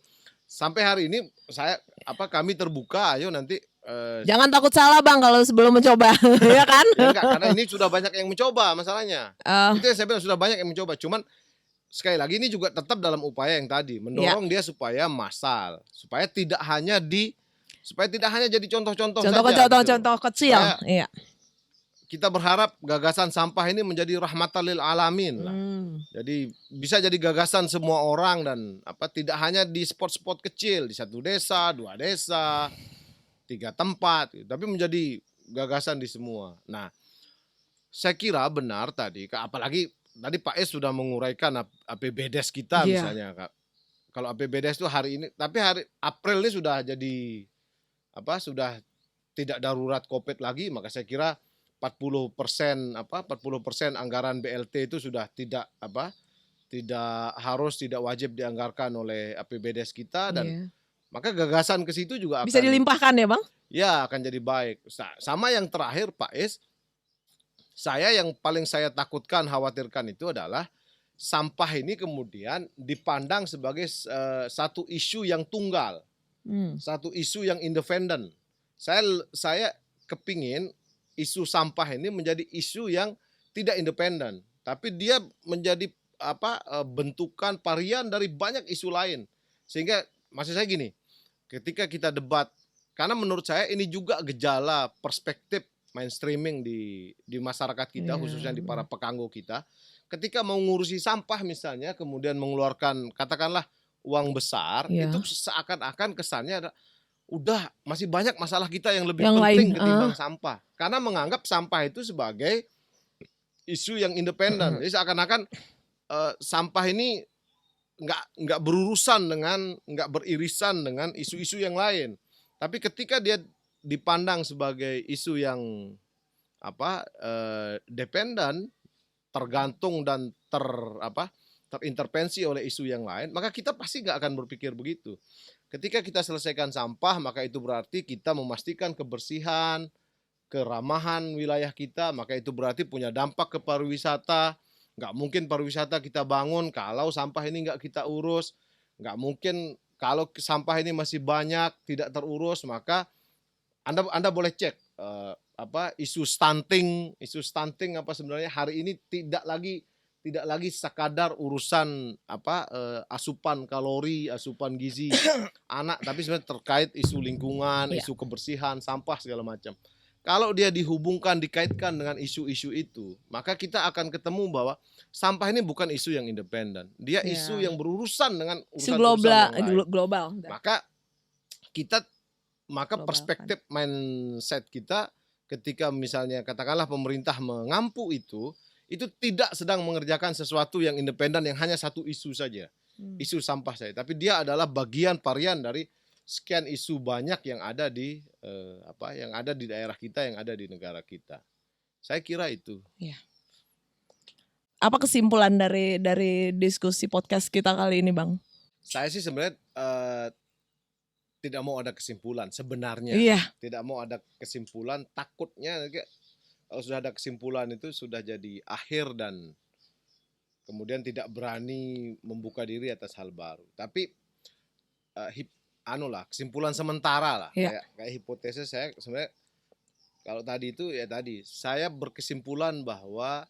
sampai hari ini kami terbuka, ayo nanti jangan takut salah, Bang, kalau sebelum mencoba. Ya kan? Ya enggak, karena ini sudah banyak yang mencoba masalahnya. Itu yang saya bilang sudah banyak yang mencoba. Cuman sekali lagi ini juga tetap dalam upaya yang tadi mendorong dia supaya massal, supaya tidak hanya jadi contoh-contoh saja. Contoh kecil. Iya. Kita berharap gagasan sampah ini menjadi rahmatan lil alamin lah. Jadi bisa jadi gagasan semua orang dan tidak hanya di spot-spot kecil di 1 desa, 2 desa, 3 tempat, tapi menjadi gagasan di semua. Nah, saya kira benar tadi, apalagi tadi Pak S sudah menguraikan APBDes kita misalnya, Kak. Kalau APBDes itu hari ini, tapi hari April ini sudah jadi sudah tidak darurat COVID lagi, maka saya kira 40% anggaran BLT itu sudah tidak wajib dianggarkan oleh APBDes kita dan maka gagasan ke situ juga bisa dilimpahkan ya, Bang? Ya, akan jadi baik. Sama yang terakhir Pak Is, yang paling saya takutkan, khawatirkan itu adalah sampah ini kemudian dipandang sebagai satu isu yang tunggal, satu isu yang independen. Saya kepingin isu sampah ini menjadi isu yang tidak independen, tapi dia menjadi bentukan varian dari banyak isu lain. Sehingga maksud saya gini, ketika kita debat, karena menurut saya ini juga gejala perspektif mainstreaming di masyarakat kita, khususnya di para pekanggo kita, ketika mau ngurusi sampah misalnya, kemudian mengeluarkan katakanlah uang besar, itu seakan-akan kesannya udah masih banyak masalah kita yang lebih penting ketimbang sampah, karena menganggap sampah itu sebagai isu yang independen. Jadi seakan-akan sampah ini nggak beririsan dengan isu-isu yang lain. Tapi ketika dia dipandang sebagai isu yang dependen, tergantung dan terintervensi oleh isu yang lain, maka kita pasti nggak akan berpikir begitu. Ketika kita selesaikan sampah, maka itu berarti kita memastikan kebersihan, keramahan wilayah kita, maka itu berarti punya dampak ke pariwisata. Nggak mungkin pariwisata kita bangun kalau sampah ini nggak kita urus. Nggak mungkin kalau sampah ini masih banyak tidak terurus, maka Anda boleh cek isu stunting sebenarnya hari ini tidak lagi sekadar urusan asupan kalori, asupan gizi anak, tapi sebenarnya terkait isu lingkungan, isu kebersihan, sampah segala macam. Kalau dia dikaitkan dengan isu-isu itu, maka kita akan ketemu bahwa sampah ini bukan isu yang independen. Dia isu yang berurusan dengan urusan-urusan global. Maka perspektif mindset kita ketika misalnya katakanlah pemerintah mengampu itu itu tidak sedang mengerjakan sesuatu yang independen yang hanya satu isu saja, isu sampah saya. Tapi dia adalah bagian varian dari sekian isu banyak yang ada di yang ada di daerah kita, yang ada di negara kita. Saya kira itu. Ya. Apa kesimpulan dari diskusi podcast kita kali ini, Bang? Saya sih sebenarnya tidak mau ada kesimpulan sebenarnya. Iya. Tidak mau ada kesimpulan, takutnya kalau sudah ada kesimpulan itu sudah jadi akhir dan kemudian tidak berani membuka diri atas hal baru. Tapi kesimpulan sementara lah. Iya. Kayak hipotesis saya sebenarnya kalau tadi itu ya tadi saya berkesimpulan bahwa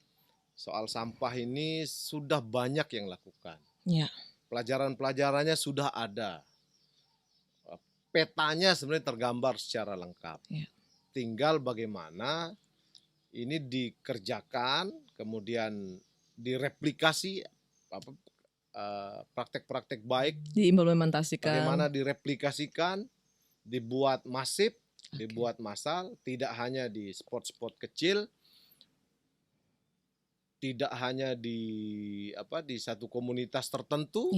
soal sampah ini sudah banyak yang lakukan. Iya. Pelajaran-pelajarannya sudah ada. Petanya sebenarnya tergambar secara lengkap. Ya. Tinggal bagaimana ini dikerjakan, kemudian direplikasi praktek-praktek baik, diimplementasikan. Bagaimana direplikasikan, dibuat masif, dibuat massal, tidak hanya di spot-spot kecil, tidak hanya di satu komunitas tertentu,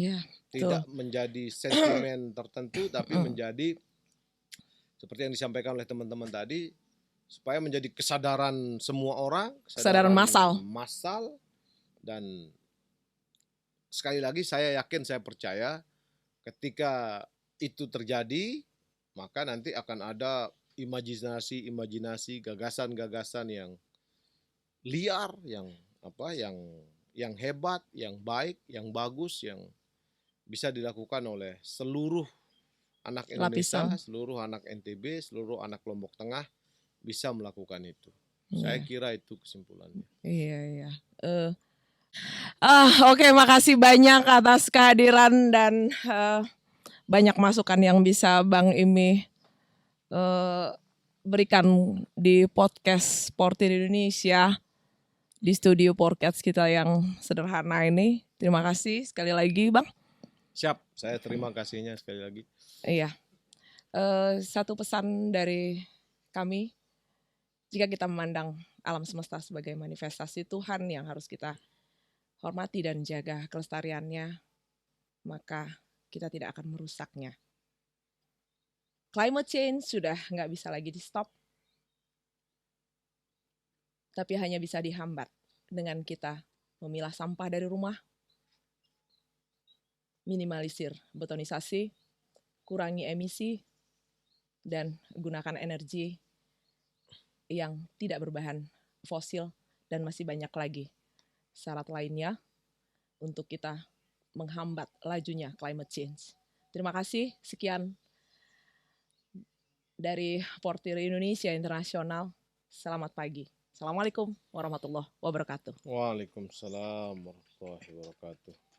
tidak menjadi sentimen tertentu, tapi menjadi seperti yang disampaikan oleh teman-teman tadi, supaya menjadi kesadaran semua orang, kesadaran massal, dan sekali lagi saya yakin, saya percaya ketika itu terjadi, maka nanti akan ada imajinasi, gagasan-gagasan yang liar, yang hebat, yang baik, yang bagus, yang bisa dilakukan oleh seluruh anak Indonesia, seluruh anak NTB, seluruh anak Lombok Tengah bisa melakukan itu. Saya kira itu kesimpulannya. Iya. Oke, makasih banyak atas kehadiran dan banyak masukan yang bisa Bang Imi berikan di podcast Portir Indonesia. Di studio podcast kita yang sederhana ini. Terima kasih sekali lagi, Bang. Siap, saya terima kasihnya sekali lagi. Iya. Satu pesan dari kami, jika kita memandang alam semesta sebagai manifestasi Tuhan yang harus kita hormati dan jaga kelestariannya, maka kita tidak akan merusaknya. Climate change sudah nggak bisa lagi di-stop, tapi hanya bisa dihambat dengan kita memilah sampah dari rumah, minimalisir betonisasi, kurangi emisi, dan gunakan energi yang tidak berbahan fosil, dan masih banyak lagi syarat lainnya untuk kita menghambat lajunya climate change. Terima kasih, sekian dari Portir Indonesia Internasional. Selamat pagi. Assalamualaikum warahmatullahi wabarakatuh. Waalaikumsalam warahmatullahi wabarakatuh.